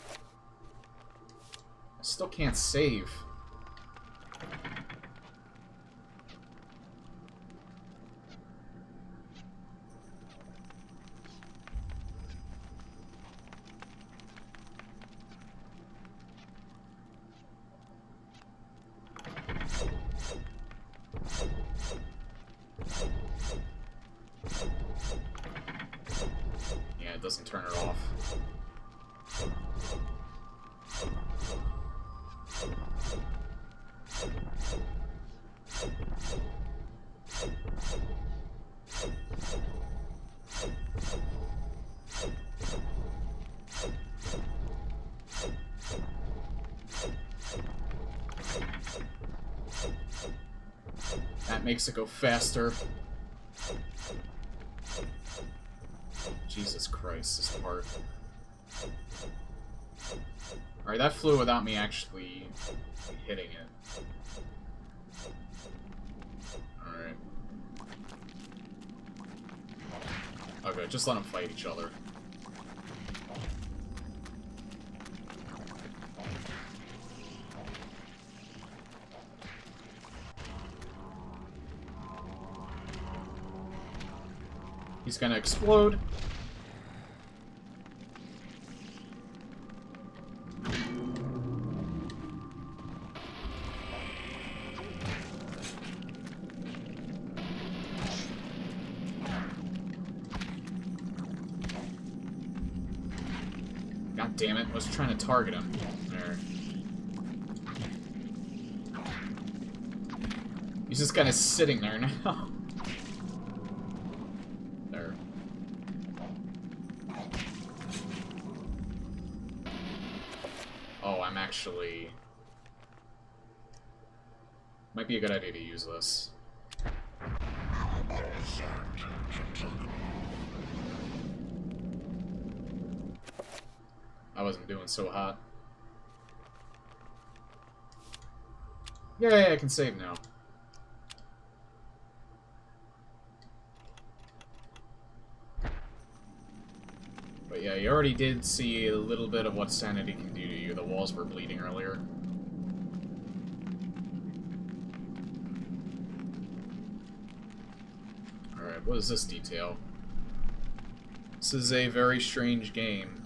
still can't save. Yeah, it doesn't turn it off. That makes it go faster. Jesus Christ, this part. Alright, that flew without me actually hitting it. Alright. Okay, just let them fight each other. He's gonna explode. God damn it, I was trying to target him. There. He's just kind of sitting there now. There. Oh, I'm actually... Might be a good idea to use this. I wasn't doing so hot. Yeah, I can save now. But yeah, you already did see a little bit of what Sanity can do to you. The walls were bleeding earlier. Alright, what is this detail? This is a very strange game.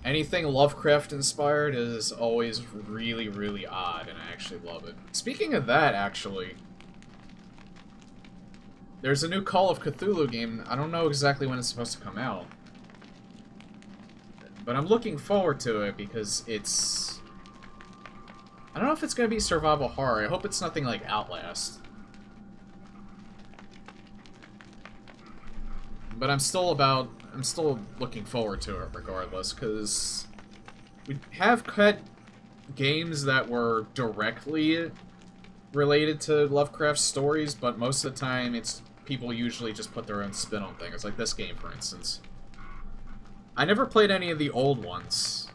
Anything Lovecraft-inspired is always really, really odd, and I actually love it. Speaking of that, actually, there's a new Call of Cthulhu game. I don't know exactly when it's supposed to come out. But I'm looking forward to it because it's... I don't know if it's going to be survival horror. I hope it's nothing like Outlast. But I'm still looking forward to it regardless, because we have cut games that were directly related to Lovecraft stories, but most of the time it's people usually just put their own spin on things, like this game, for instance. I never played any of the old ones.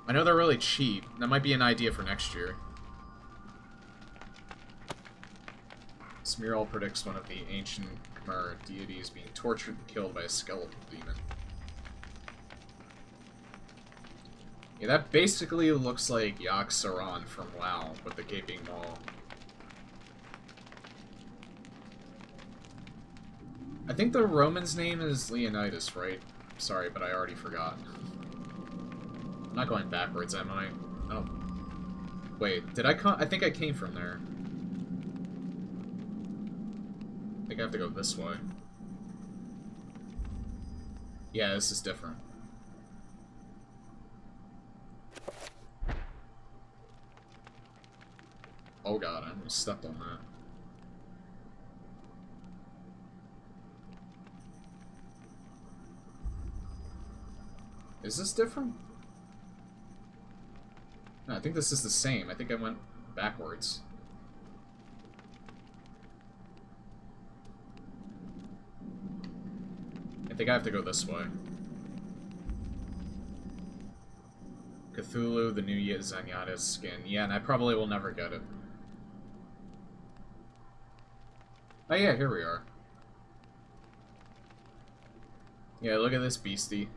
I know they're really cheap. That might be an idea for next year. Smearl predicts one of the ancient Khmer deities being tortured and killed by a skeletal demon. Yeah, that basically looks like Yogg-Saron from WoW with the gaping maw. I think the Roman's name is Leonidas, right? Sorry, but I already forgot. I'm not going backwards, am I? I don't... Wait, did I come? I think I came from there. I think I have to go this way. Yeah, this is different. Oh god, I almost stepped on that. Is this different? No, I think this is the same. I think I went backwards. I think I have to go this way. Cthulhu, the new Zenyatta's skin. Yeah, and I probably will never get it. Oh yeah, here we are. Yeah, look at this beastie.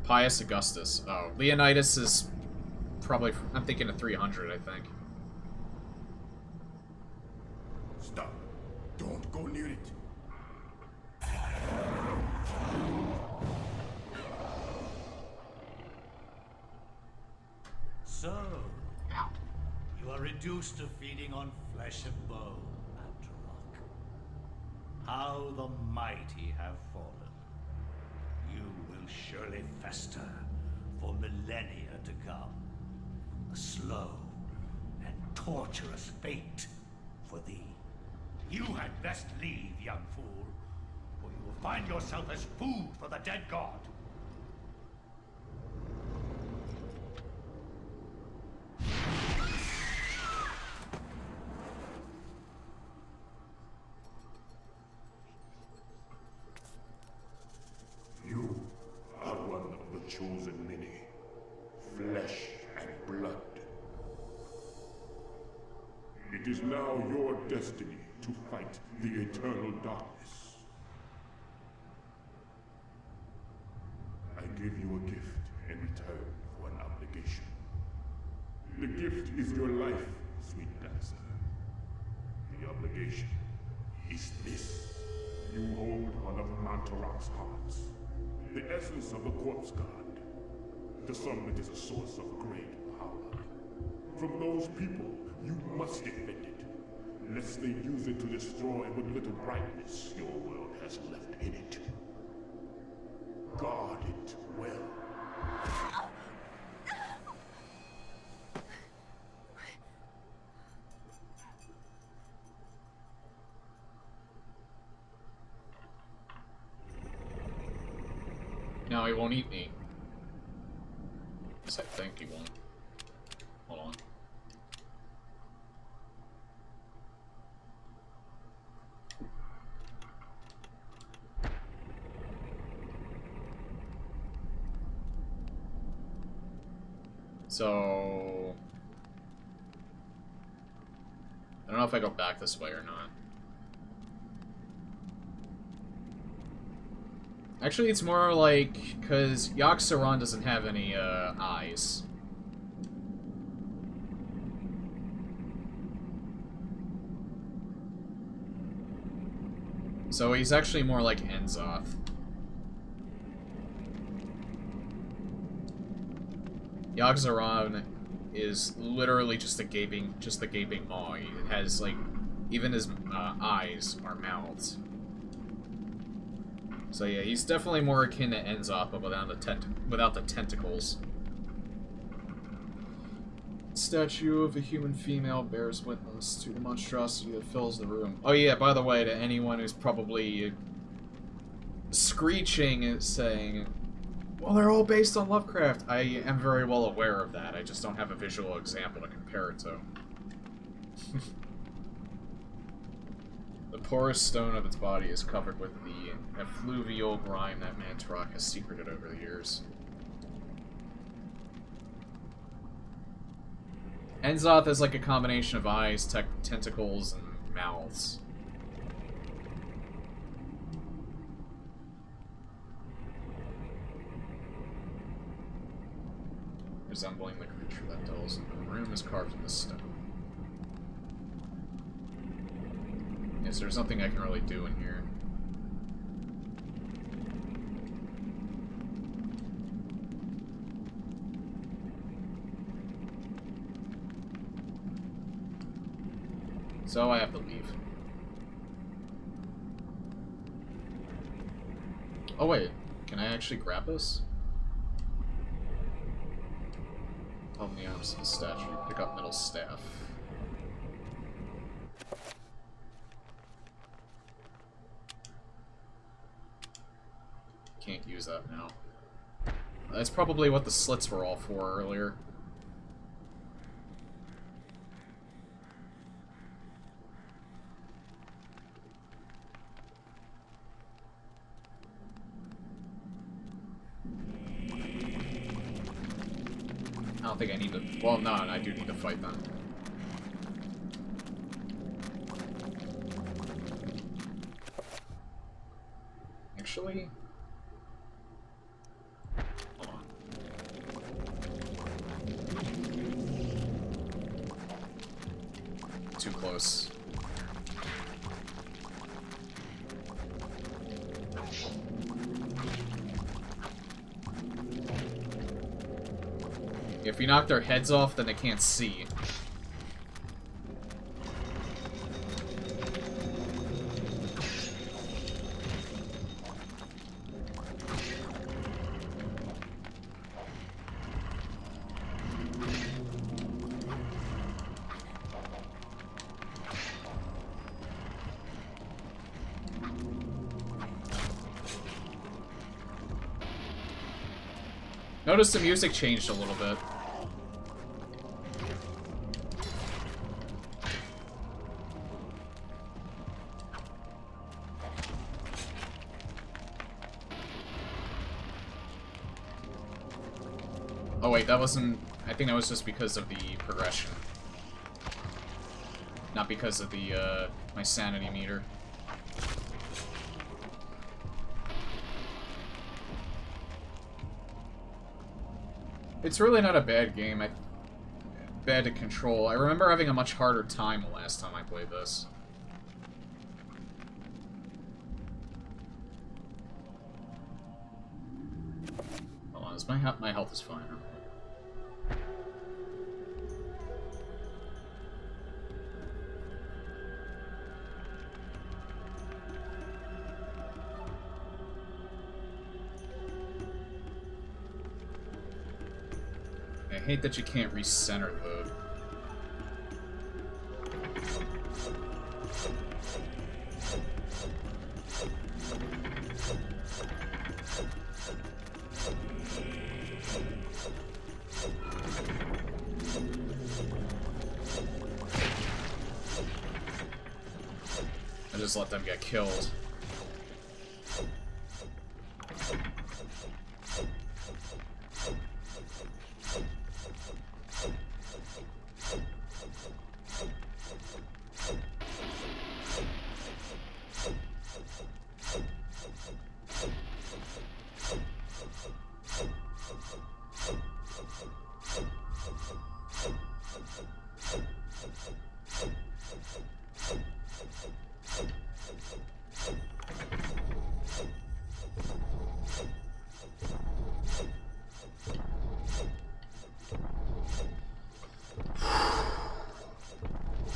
Pius Augustus. Oh, Leonidas is probably... I'm thinking of 300, I think. Stop. Don't go near it. So, you are reduced to feeding on flesh and bone, Mantarok. How the mighty have fallen. You will surely fester for millennia to come. A slow and torturous fate for thee. You had best leave, young fool, or you will find yourself as food for the dead god. You are one of the chosen many. Flesh and blood. It is now your destiny to fight the eternal darkness. I give you a gift in return for an obligation. The gift is your life, sweet dancer. The obligation is this. You hold one of Mantarok's hearts, the essence of the corpse god. To some, it is a source of great power. From those people, you must defend it, lest they use it to destroy what little brightness your world has left in it. Guard it well. No, he won't eat me. At least I think he won't. Hold on. So... I don't know if I go back this way or not. Actually, it's more like, because Yogg-Saron doesn't have any, eyes. So he's actually more like Enzoth. Yogg-Saron is literally just a gaping maw. It has, like, even his, eyes are mouths. So yeah, he's definitely more akin to Enzoth, but without the tentacles. Statue of a human female bears witness to the monstrosity that fills the room. Oh yeah, by the way, to anyone who's probably screeching and saying, well, they're all based on Lovecraft. I am very well aware of that. I just don't have a visual example to compare it to. The porous stone of its body is covered with the effluvial grime that Mantarok has secreted over the years. Enzoth is like a combination of eyes, tentacles, and mouths. Resembling the creature that dwells in the room is carved in the stone. Yes, there's nothing I can really do in here. So I have to leave. Oh wait, can I actually grab this? Open the arms of the statue, pick up middle staff. Can't use that now. That's probably what the slits were all for earlier. I don't think I need to... Well, no, I do need to fight them. Actually... Hold on. Too close. If we knock their heads off, then they can't see. Notice the music changed a little bit. Oh wait, that wasn't... I think that was just because of the progression. Not because of the, my sanity meter. It's really not a bad game. Bad to control. I remember having a much harder time the last time I played this. Hold on, my health is fine. I hate that you can't recenter the... I just let them get killed.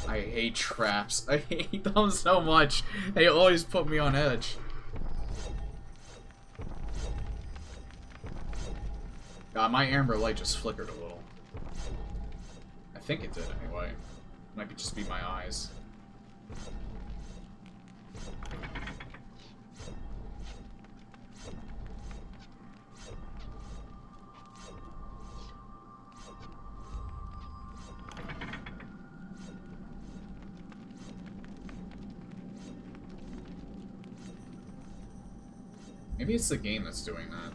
I hate traps. I hate them so much. They always put me on edge. God, my amber light just flickered a little. I think it did anyway. Might just be my eyes. Maybe it's the game that's doing that.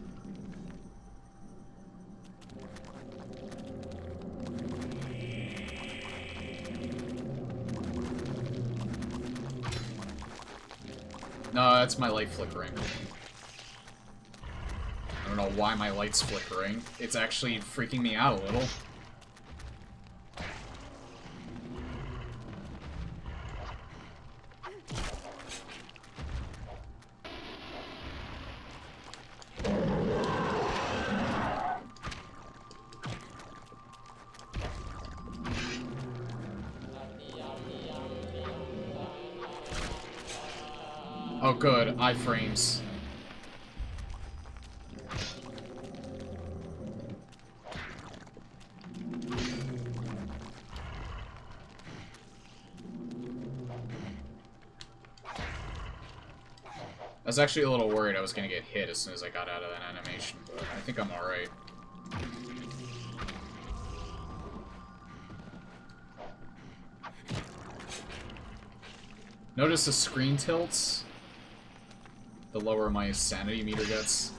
No, that's my light flickering. I don't know why my light's flickering. It's actually freaking me out a little. Oh good, iframes. I was actually a little worried I was gonna get hit as soon as I got out of that animation, but I think I'm alright. Notice the screen tilts? The lower my sanity meter gets.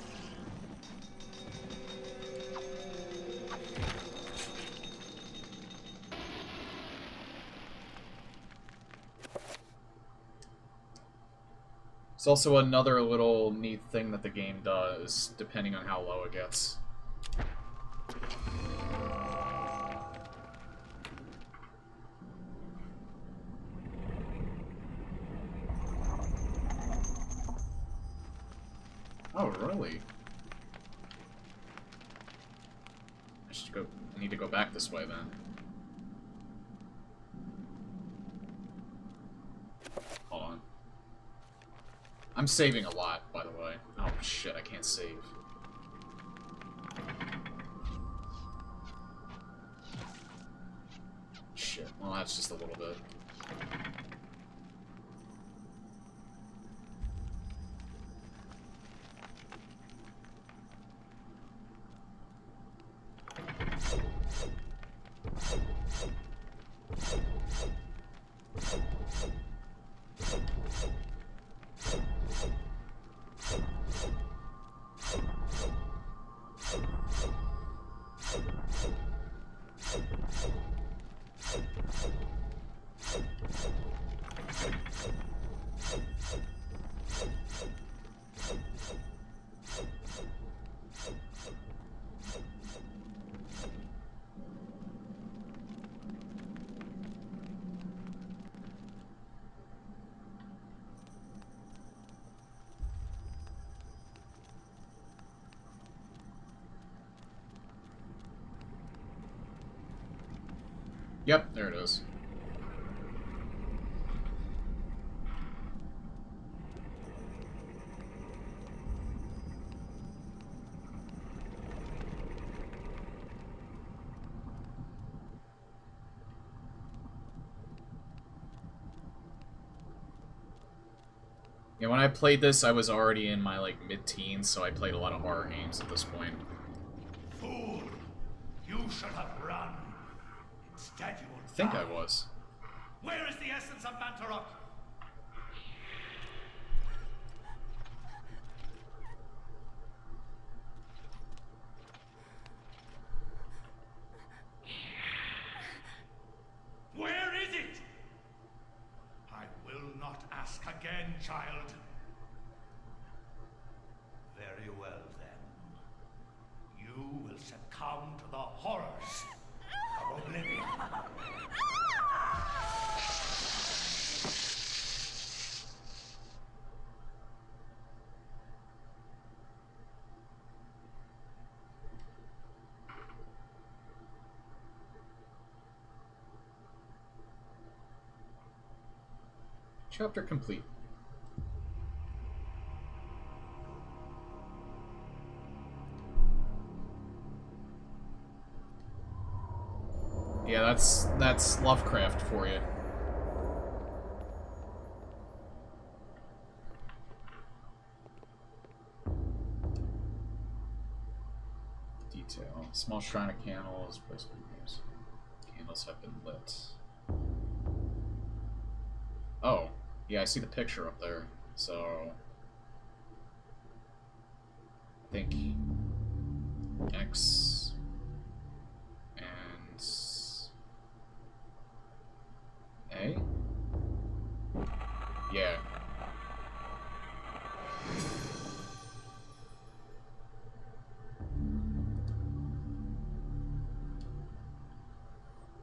It's also another little neat thing that the game does, depending on how low it gets. Oh, really? I need to go back this way then. Hold on. I'm saving a lot, by the way. Oh shit, I can't save. Shit, well that's just a little bit. Yep, there it is. Yeah, when I played this, I was already in my, like, mid-teens, so I played a lot of horror games at this point. Fool! You should have run. Instead, you will I think die. I was. Where is the essence of Mantarok? Where is it? I will not ask again, child. Very well, then. You will succumb to the horrors of oblivion. Chapter complete. Yeah, that's Lovecraft for you. Detail. Small shrine of candles, place names. Candles have been lit. Oh, yeah, I see the picture up there. So I think X and A? Yeah.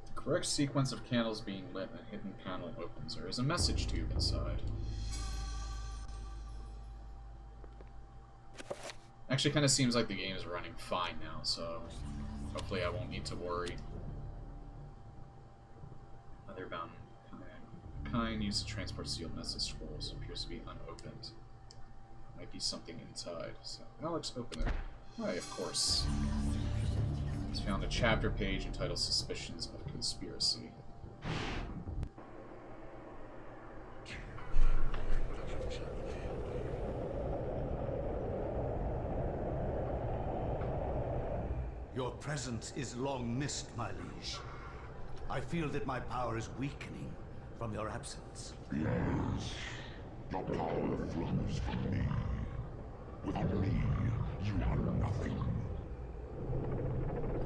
The correct sequence of candles being lit and a hidden panel opens. There is a message tube inside. Actually, kind of seems like the game is running fine now, so hopefully I won't need to worry. Other bound kind used to transport sealed message scrolls appears to be unopened. Might be something inside. So Alex, open it. Why, of course. It's found a chapter page entitled "Suspicions of Conspiracy." Your presence is long missed, my liege. I feel that my power is weakening from your absence. Yes. Your power flows from me. Without me, you are nothing.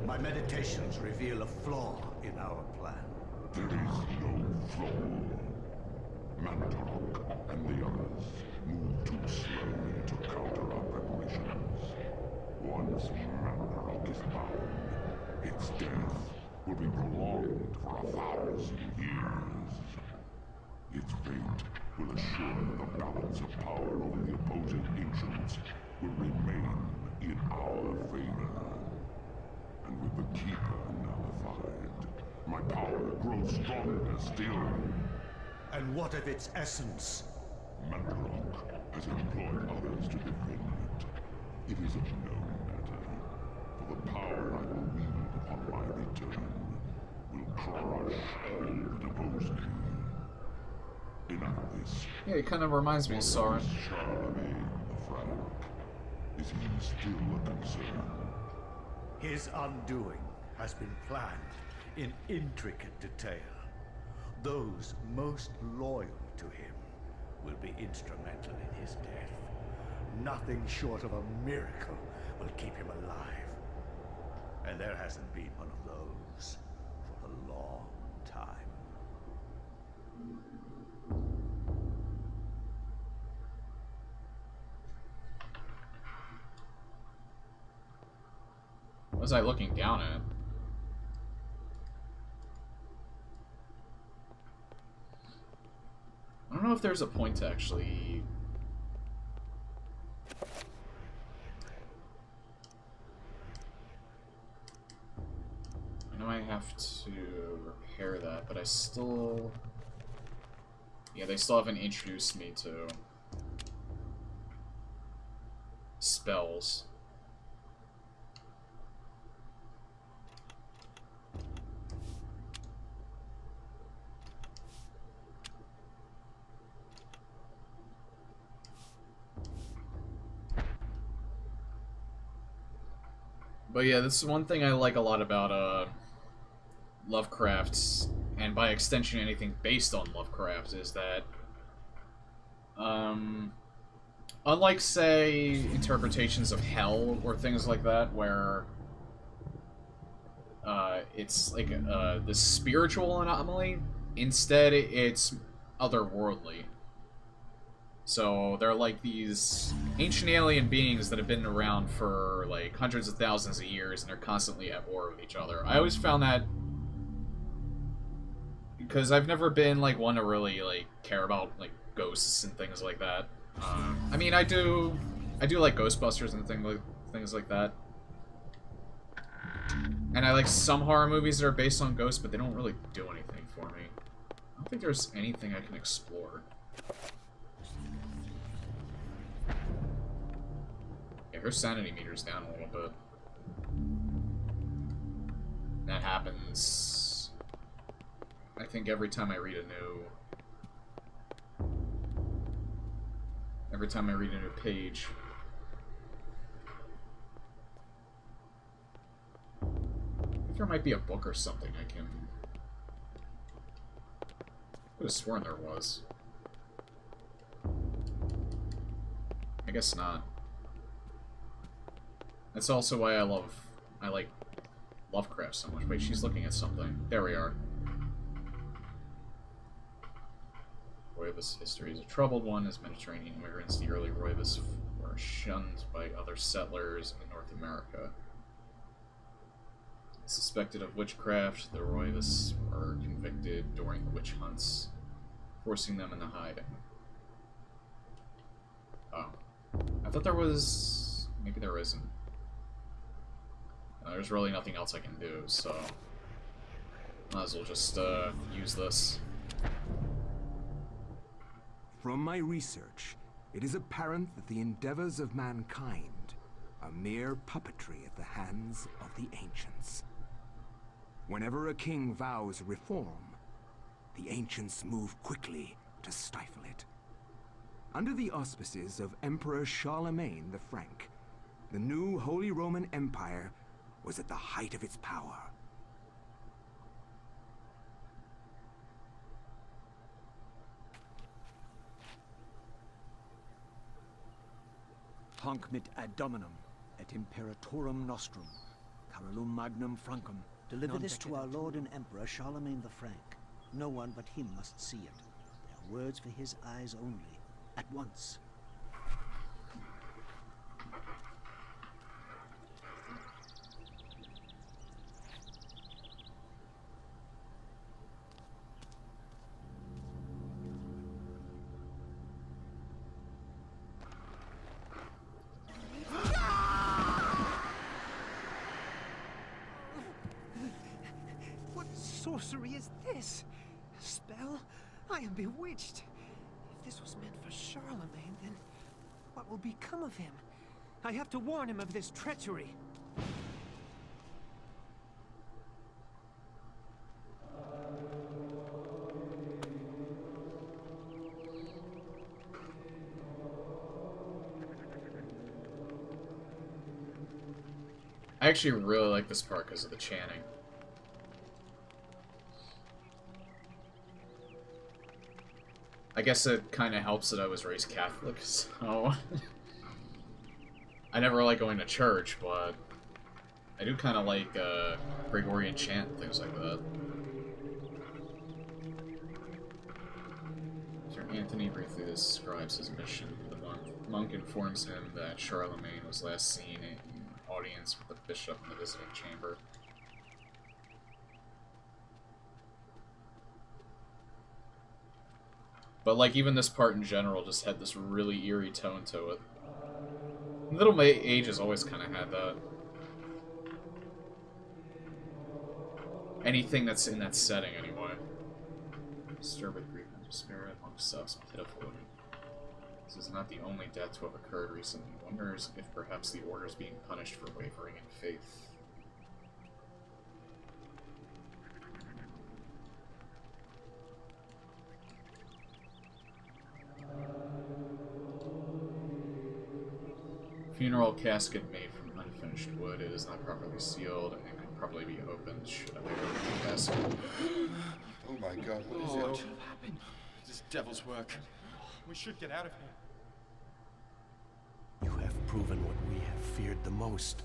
My meditations reveal a flaw in our plan. There is no flaw. Mantarok and the others move too slowly to counter our preparations. Once Mantarok is bound, its death will be prolonged for 1,000 years. Its fate will assure that the balance of power over the opposing ancients will remain in our favor. And with the Keeper nullified, my power grows stronger still. And what of its essence? Mantarok has employed others to defend it. It is of no matter, for the power I will wield upon my return will crush all that oppose me. Enough of this. Yeah, it kind of reminds me of Sauron. Charlemagne the Frank. Is he still a concern? His undoing has been planned in intricate detail. Those most loyal to him will be instrumental in his death. Nothing short of a miracle will keep him alive. And there hasn't been one of those for a long time. What was I looking down at? I don't know if there's a point to actually... I know I have to repair that, but I still... Yeah, they still haven't introduced me to spells. But yeah, this is one thing I like a lot about Lovecraft's, and by extension anything based on Lovecraft, is that unlike, say, interpretations of hell or things like that, where it's like this spiritual anomaly, instead it's otherworldly. So they're like these ancient alien beings that have been around for like hundreds of thousands of years, and they're constantly at war with each other. I always found that, because I've never been like one to really like care about like ghosts and things like that. I mean, I do like Ghostbusters and things like that. And I like some horror movies that are based on ghosts, but they don't really do anything for me. I don't think there's anything I can explore. Yeah, her sanity meter's down a little bit. That happens, I think, every time I read a new page. I think there might be a book or something I can... I could have sworn there was. I guess not. That's also why I like Lovecraft so much. Wait, she's looking at something. There we are. Roivas history is a troubled one. As Mediterranean immigrants, the early Roivas were shunned by other settlers in North America. Suspected of witchcraft, the Roivas were convicted during witch hunts, forcing them into hiding. Oh. I thought there was... Maybe there isn't. There's really nothing else I can do, so... Might as well just, use this. From my research, it is apparent that the endeavors of mankind are mere puppetry at the hands of the ancients. Whenever a king vows reform, the ancients move quickly to stifle it. Under the auspices of Emperor Charlemagne the Frank, the new Holy Roman Empire was at the height of its power. Hanc mit ad dominum et imperatorum nostrum, carolum magnum francum. Deliver this to our Lord and Emperor Charlemagne the Frank. No one but him must see it. They are words for his eyes only. At once. Sorcery is this? A spell? I am bewitched. If this was meant for Charlemagne, then what will become of him? I have to warn him of this treachery. I actually really like this part because of the chanting. I guess it kind of helps that I was raised Catholic, so... I never like going to church, but I do kind of like Gregorian chant and things like that. Sir Anthony briefly describes his mission. The monk informs him that Charlemagne was last seen in audience with the bishop in the visiting chamber. But, like, even this part in general just had this really eerie tone to it. Middle Ages always kind of had that. anything that's in that setting, anyway. Disturbed with grief and despair among subs pitifully. This is not the only death to have occurred recently. Wonders if perhaps the Order is being punished for wavering in faith. Funeral casket made from unfinished wood. It is not properly sealed and could probably be opened. Should I open the casket? Oh my god, what is What it? happened? This devil's work. We should get out of here. You have proven what we have feared the most.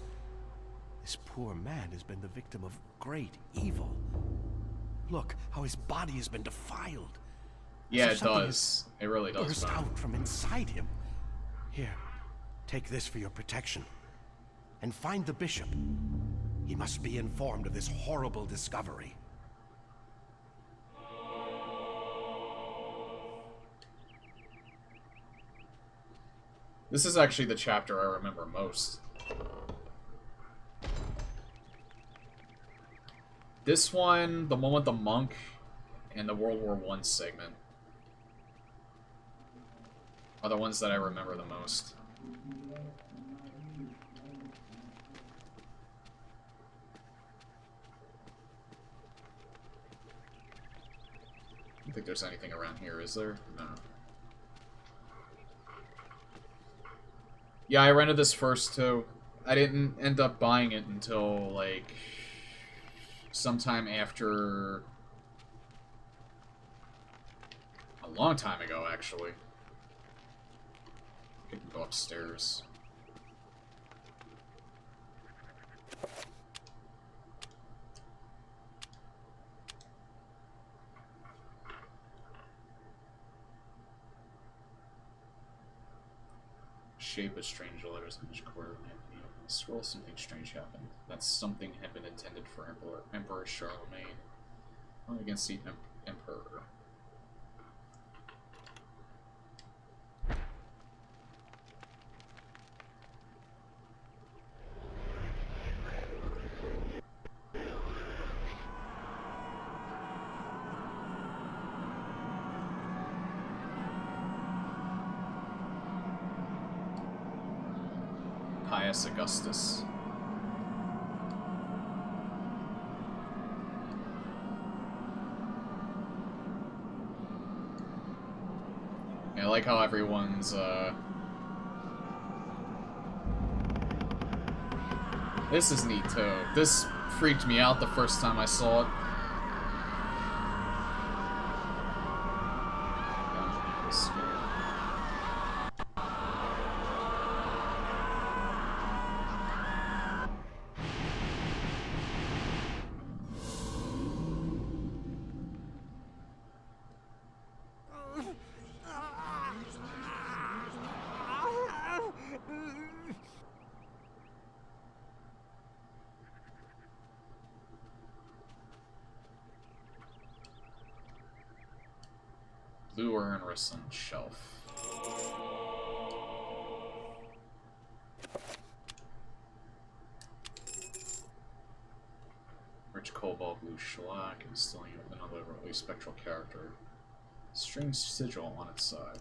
This poor man has been the victim of great evil. Look how his body has been defiled. Yeah, it does. It really does. Burst out from inside him. Here, take this for your protection. And find the bishop. He must be informed of this horrible discovery. This is actually the chapter I remember most. This one, the one with the monk, and the World War I segment are the ones that I remember the most. I don't think there's anything around here, is there? No. Yeah, I rented this first too. I didn't end up buying it until, like, sometime after... a long time ago, actually. I can go upstairs. Shape of strange letters in each quarter. Scroll, something strange happened. That something had been intended for Emperor Charlemagne. Only against the Emperor. Pius Augustus. Yeah, I like how everyone's, This is neat, too. This freaked me out the first time I saw it. Blue Urnrison shelf. Rich cobalt blue shellac, instilling another overtly spectral character. Strange sigil on its side.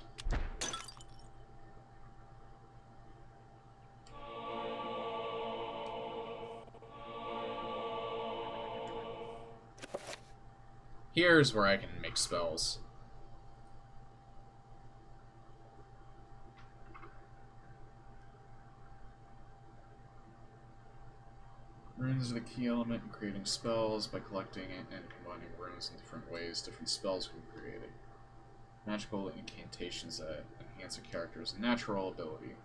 Here's where I can make spells. Runes are the key element in creating spells. By collecting and combining runes in different ways, different spells can be created. Magical incantations that enhance a character's natural ability.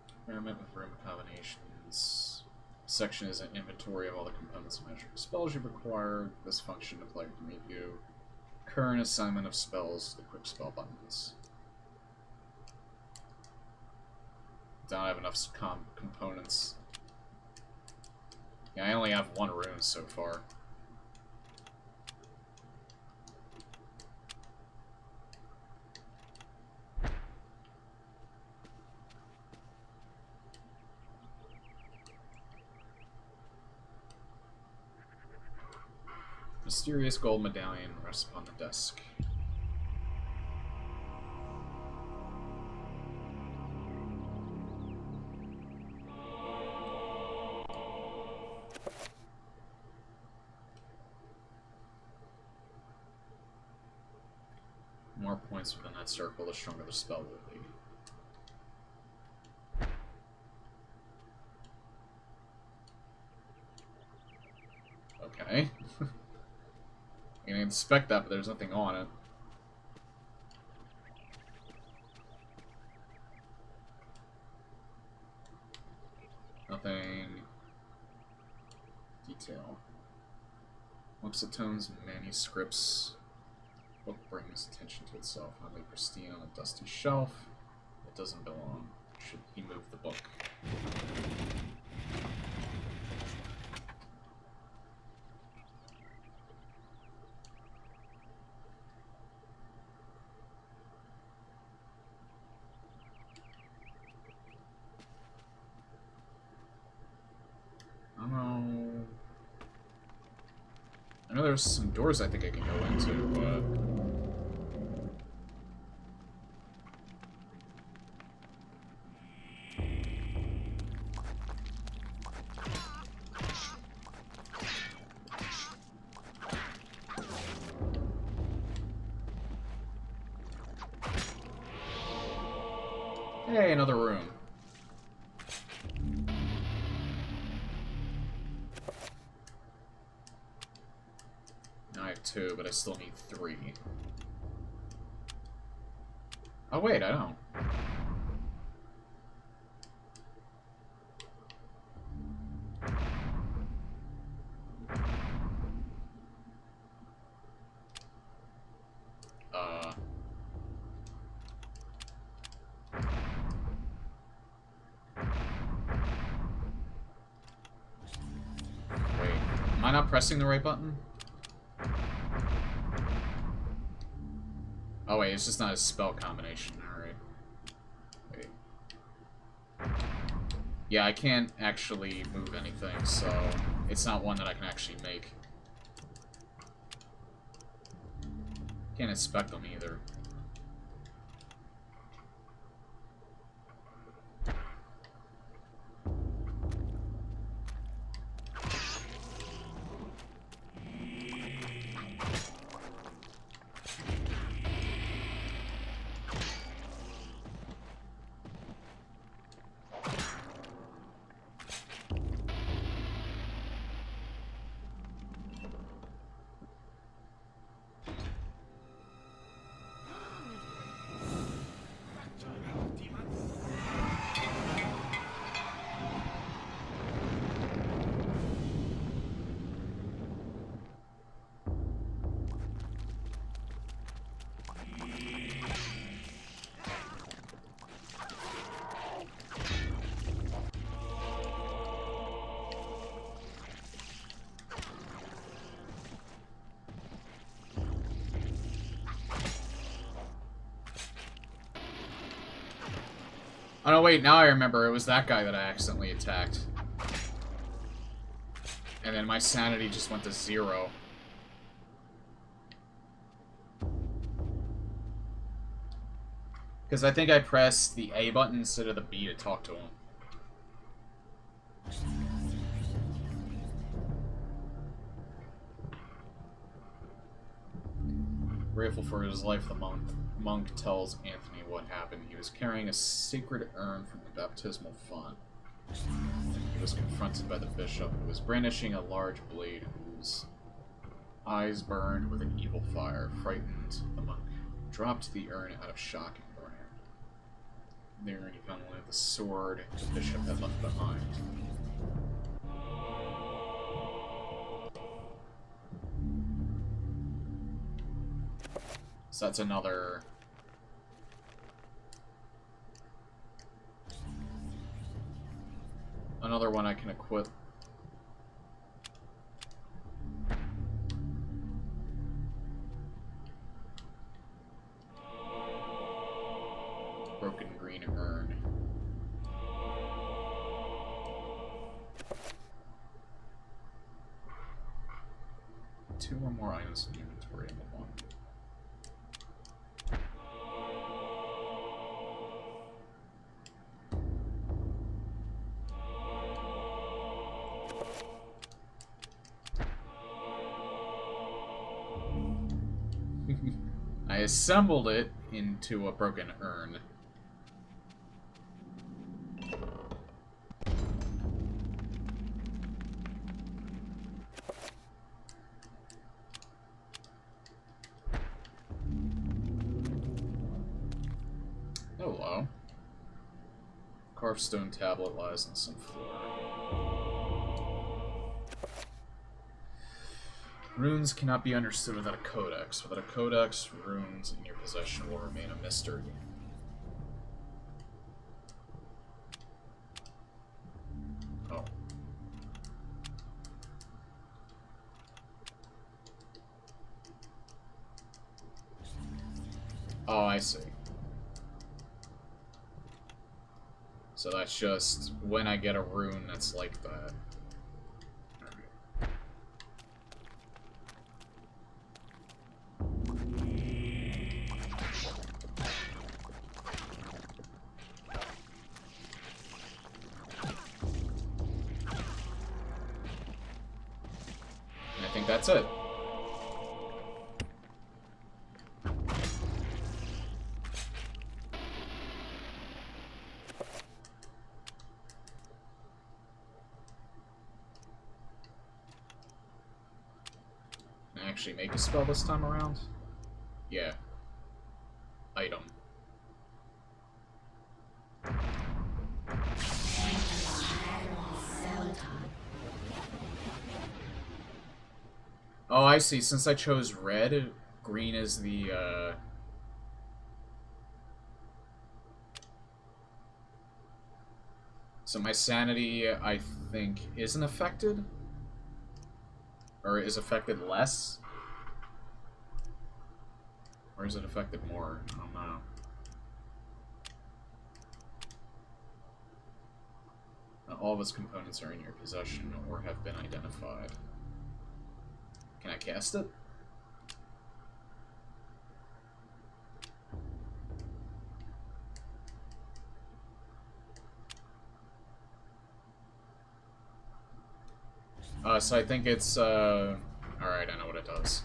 Experiment with rune combinations. Section is an inventory of all the components of magical spells you've acquired. This function applied to meet you. Current assignment of spells, the quick spell buttons. Don't have enough components. Yeah, I only have one rune so far. Mysterious gold medallion rests upon the desk. More points within that circle, the stronger the spell will be. Okay. I can inspect that, but there's nothing on it. Nothing. Detail. Looks at tones and manuscripts. Book brings attention to itself. Highly pristine on a dusty shelf. It doesn't belong. Should he move the book? I know there's some doors I think I can go into, but... Hey, another room. Now I have 2, but I still need 3. Oh wait, I don't. Wait, am I not pressing the right button? Oh wait, it's just not a spell combination, alright. Wait. Yeah, I can't actually move anything, so it's not one that I can actually make. Can't inspect them either. Oh no, wait, now I remember. It was that guy that I accidentally attacked. And then my sanity just went to 0. Because I think I pressed the A button instead of the B to talk to him. Grateful for his life, the monk tells Anthony what happened. He was carrying a sacred urn from the baptismal font. He was confronted by the bishop, who was brandishing a large blade whose eyes burned with an evil fire. Frightened, the monk dropped the urn out of shock and ran. There he found only the sword the bishop had left behind. So that's another... Another one I can equip. Broken green urn. 2 or more items in inventory in the one. I assembled it into a broken urn. Hello. Carved stone tablet lies on some floor. Runes cannot be understood without a codex. Without a codex, runes in your possession will remain a mystery. Oh. Oh, I see. So that's just when I get a rune that's like that. I think that's it. Can I actually make a spell this time around? Yeah. Item. Oh, I see. Since I chose red, green is the, So my sanity, I think, isn't affected? Or is affected less? Or is it affected more? I don't know. All of its components are in your possession or have been identified. Can I cast it? So I think it's, alright, I know what it does.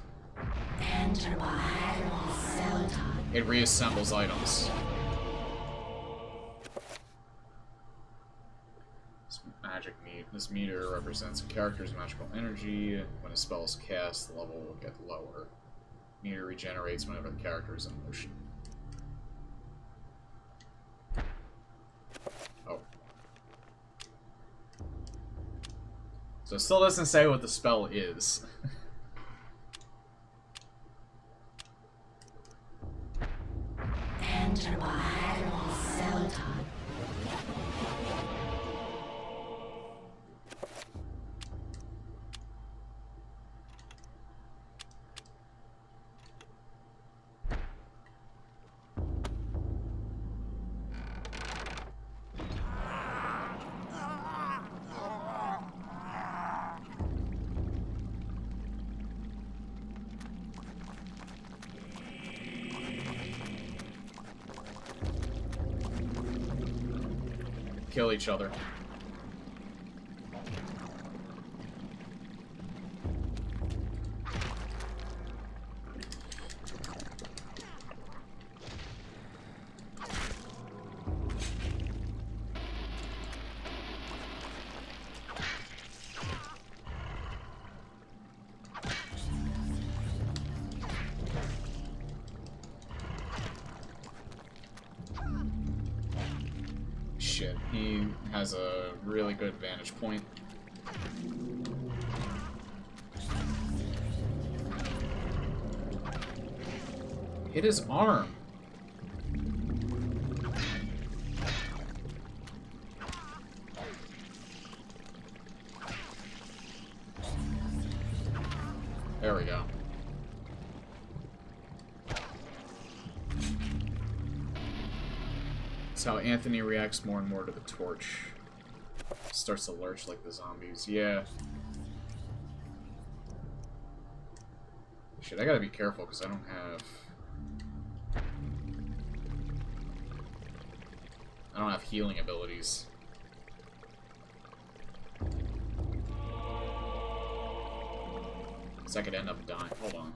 It reassembles items. This meter represents a character's magical energy. When a spell is cast, the level will get lower. Meter regenerates whenever the character is in motion. Oh. So it still doesn't say what the spell is. Kill each other. Shit, he has a really good vantage point. Hit his arm. There we go. That's how Anthony reacts more and more to the torch. Starts to lurch like the zombies. Yeah. Shit, I gotta be careful because I don't have healing abilities. So I could end up dying. Hold on.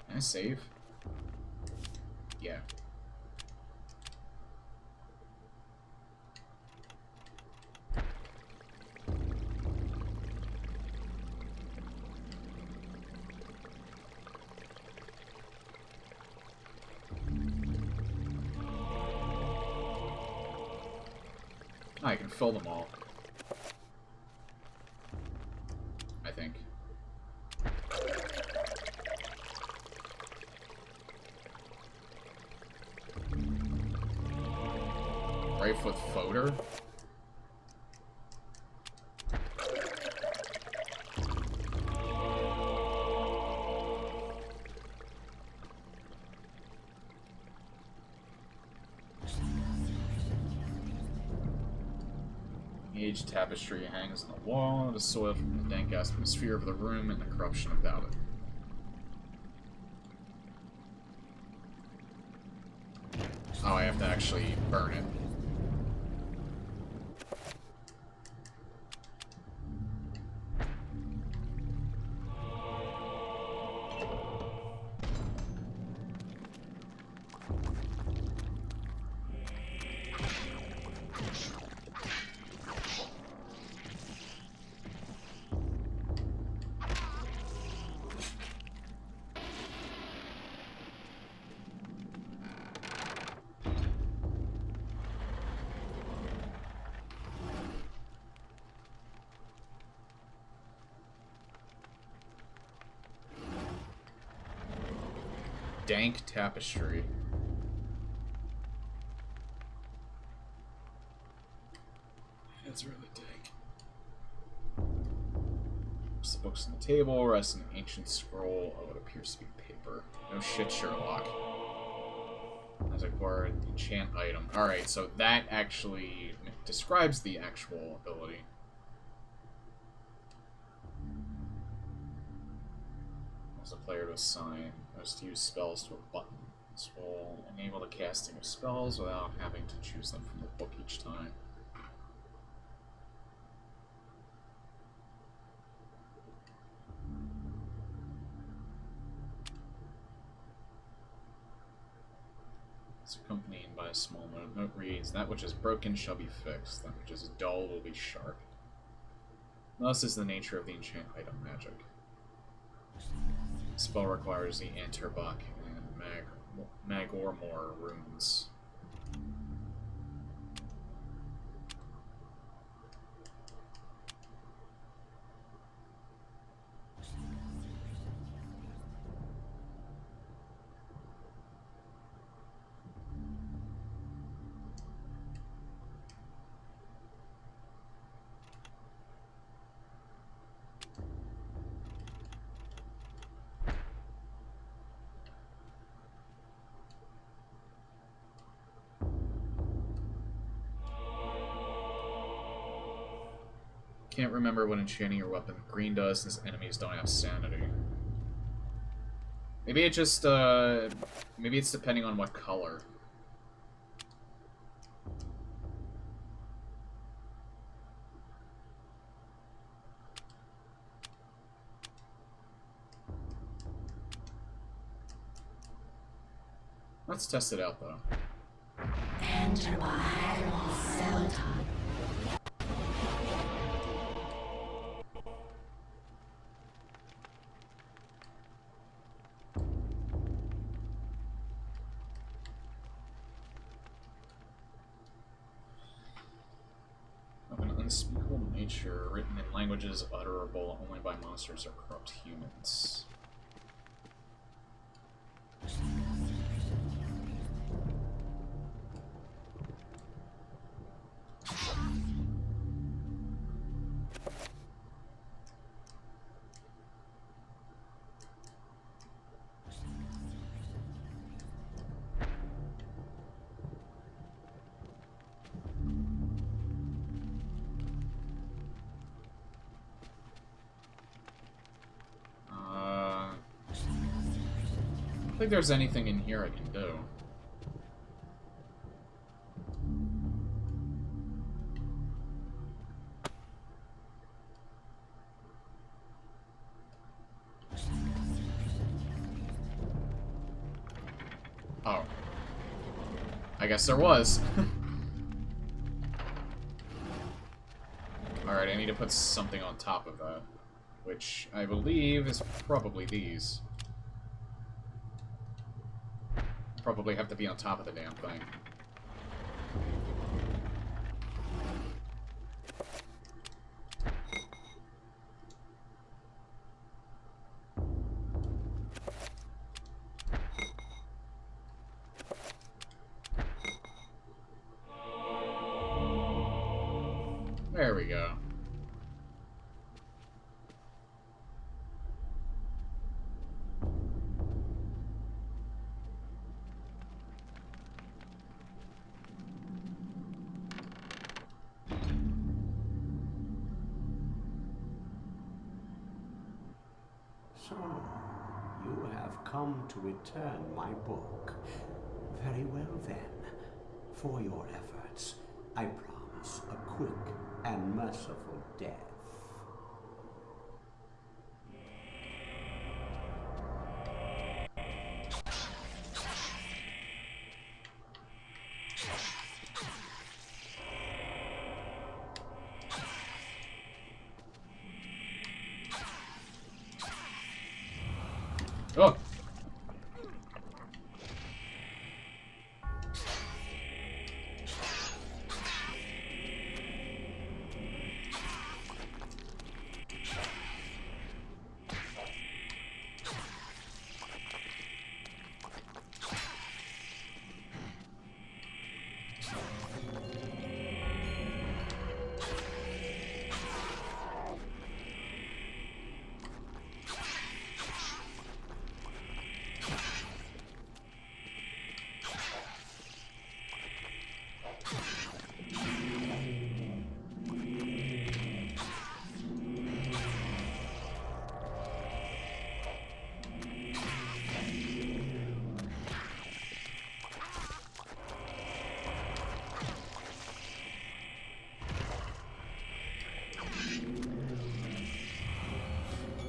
Can I save? Yeah. I can fill them all. I think. Rife with fodder? Aged tapestry hangs on the wall, the soil from the dank atmosphere of the room and the corruption about it. Oh, I have to actually burn it. Dank tapestry. It's really dank. The books on the table rests an ancient scroll of what appears to be paper. No shit, Sherlock. As acquired enchant item. Alright, so that actually describes the actual ability. As a player to assign, is to use spells to a button. This will enable the casting of spells without having to choose them from the book each time. It's accompanied by a small note. Note reads, "That which is broken shall be fixed. That which is dull will be sharp." Thus is the nature of the enchant item magic. The spell requires the Anterbach and Magormor runes. Can't remember what enchanting your weapon green does since enemies don't have sanity. Maybe it just, maybe it's depending on what color. Let's test it out, though. Enter my Sanity. Of an unspeakable nature, written in languages utterable only by monsters or corrupt humans. think there's anything in here I can do. Oh. I guess there was. Alright, I need to put something on top of that. Which I believe is probably these. Probably have to be on top of the damn thing. There we go. So, you have come to return my book. Very well then. For your efforts, I promise a quick and merciful death. Oh!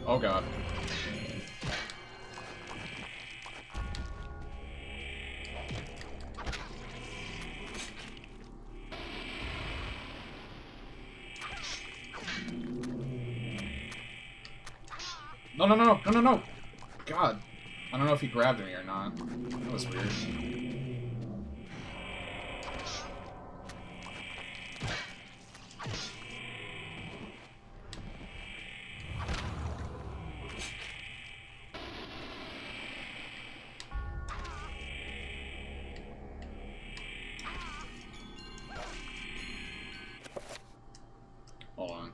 Oh god. No, no, no, no, no, no, no! God. I don't know if he grabbed me or not. That was weird. Hold on.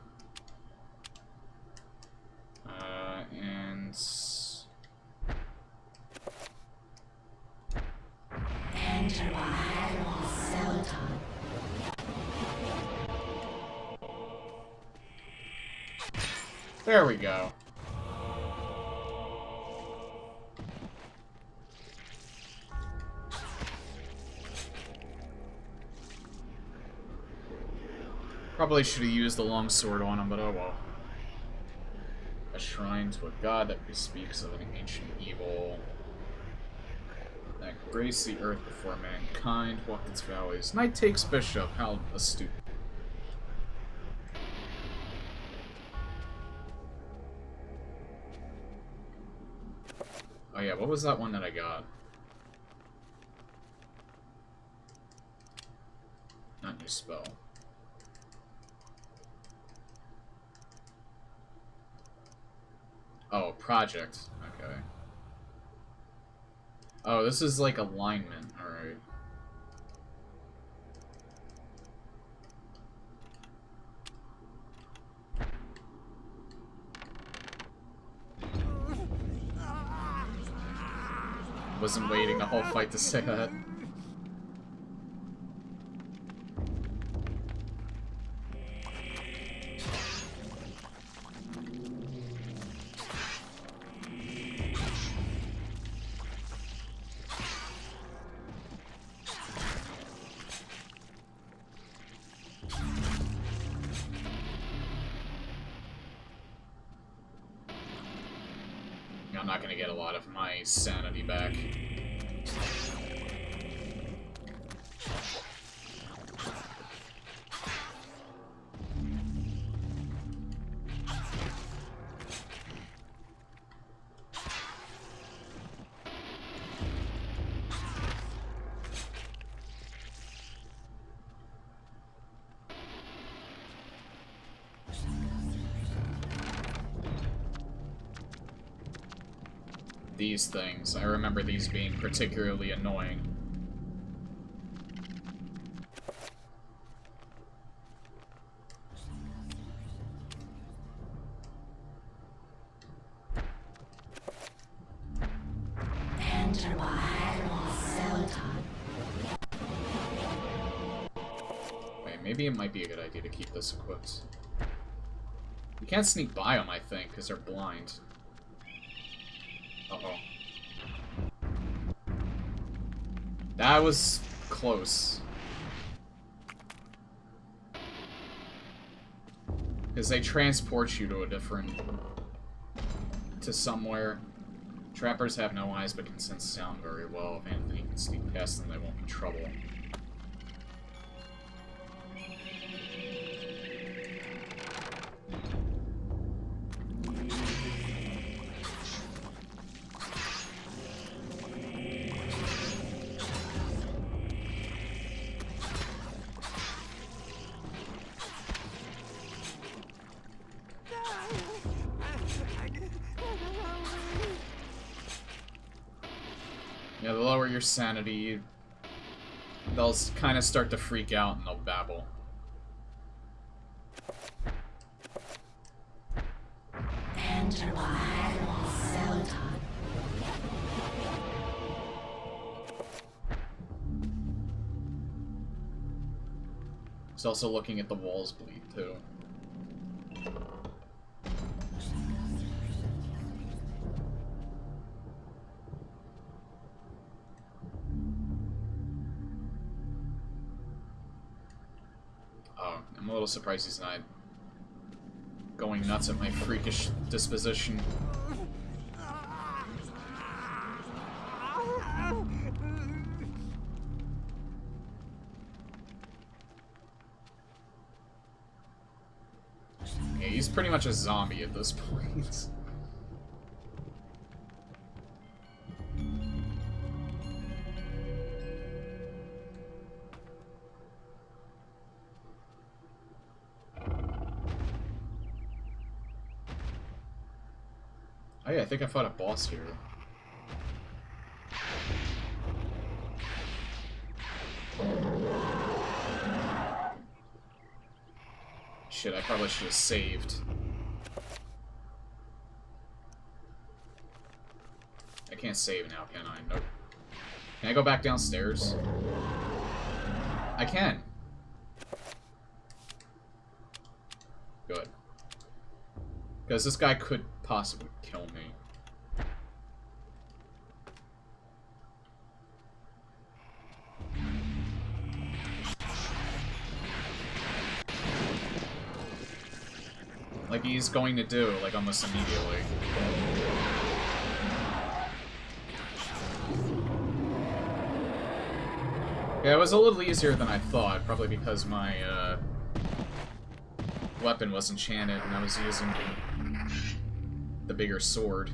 Enter by Sultan. There we go. Probably should have used the long sword on him, but oh well. A shrine to a god that bespeaks of an ancient evil that graced the earth before mankind walked its valleys. Knight takes bishop. How astute. Oh yeah, what was that one that I got? Not new spell. Oh, project. Okay. Oh, this is like alignment. Alright. Wasn't waiting the whole fight to say that. I'm not gonna get a lot of my sanity back. These things. I remember these being particularly annoying. Enter my Sultan. Wait, maybe it might be a good idea to keep this equipped. You can't sneak by them, I think, because they're blind. Uh-oh. That was close. Because they transport you to a different... to somewhere. Trappers have no eyes but can sense sound very well. If Anthony can sneak past them, they won't be trouble. Yeah, the lower your sanity, they'll kind of start to freak out and they'll babble. Enter my Sultan. He's also looking at the walls bleed, too. Oh, I'm a little surprised he's not going nuts at my freakish disposition. Yeah, he's pretty much a zombie at this point. Oh yeah, I think I fought a boss here. Shit, I probably should have saved. I can't save now, can I? Nope. Can I go back downstairs? I can. Good. Because this guy could possibly kill me. Like he's going to do, like almost immediately. Yeah, it was a little easier than I thought, probably because my weapon was enchanted and I was using the bigger sword.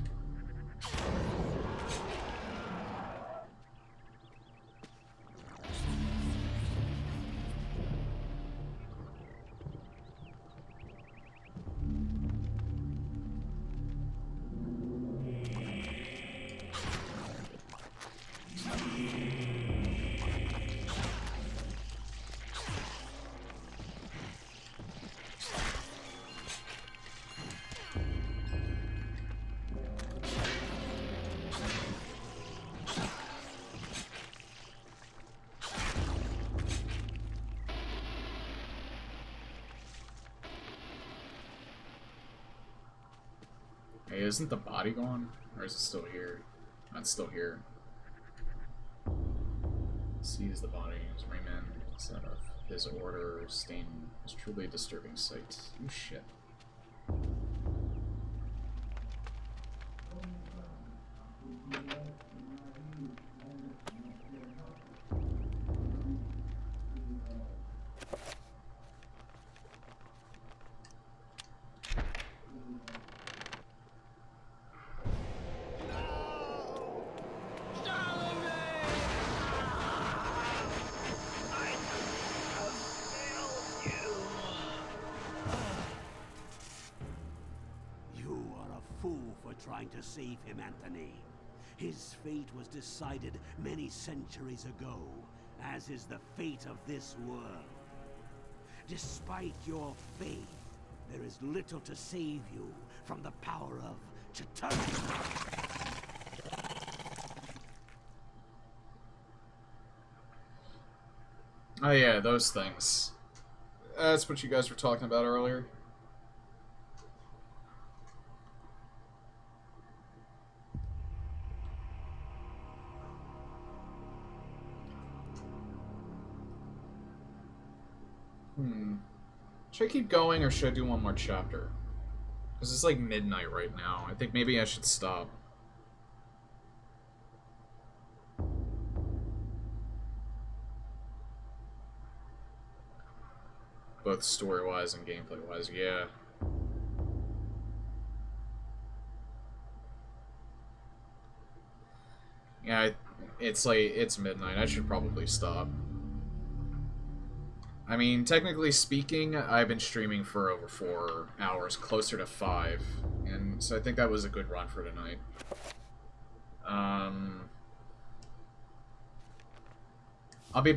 Hey, isn't the body gone? Or is it still here? Oh, it's still here. Seize the body. Rayman set of his order. Stain was truly a disturbing sight. Oh shit. save him, Anthony. His fate was decided many centuries ago, as is the fate of this world. Despite your faith, there is little to save you from the power of Chitauri. Oh yeah, those things. That's what you guys were talking about earlier. Should I keep going or should I do one more chapter? Because it's like midnight right now. I think maybe I should stop. Both story-wise and gameplay-wise, yeah. Yeah, it's midnight. I should probably stop. I mean, technically speaking, I've been streaming for over 4 hours, closer to 5. And so I think that was a good run for tonight.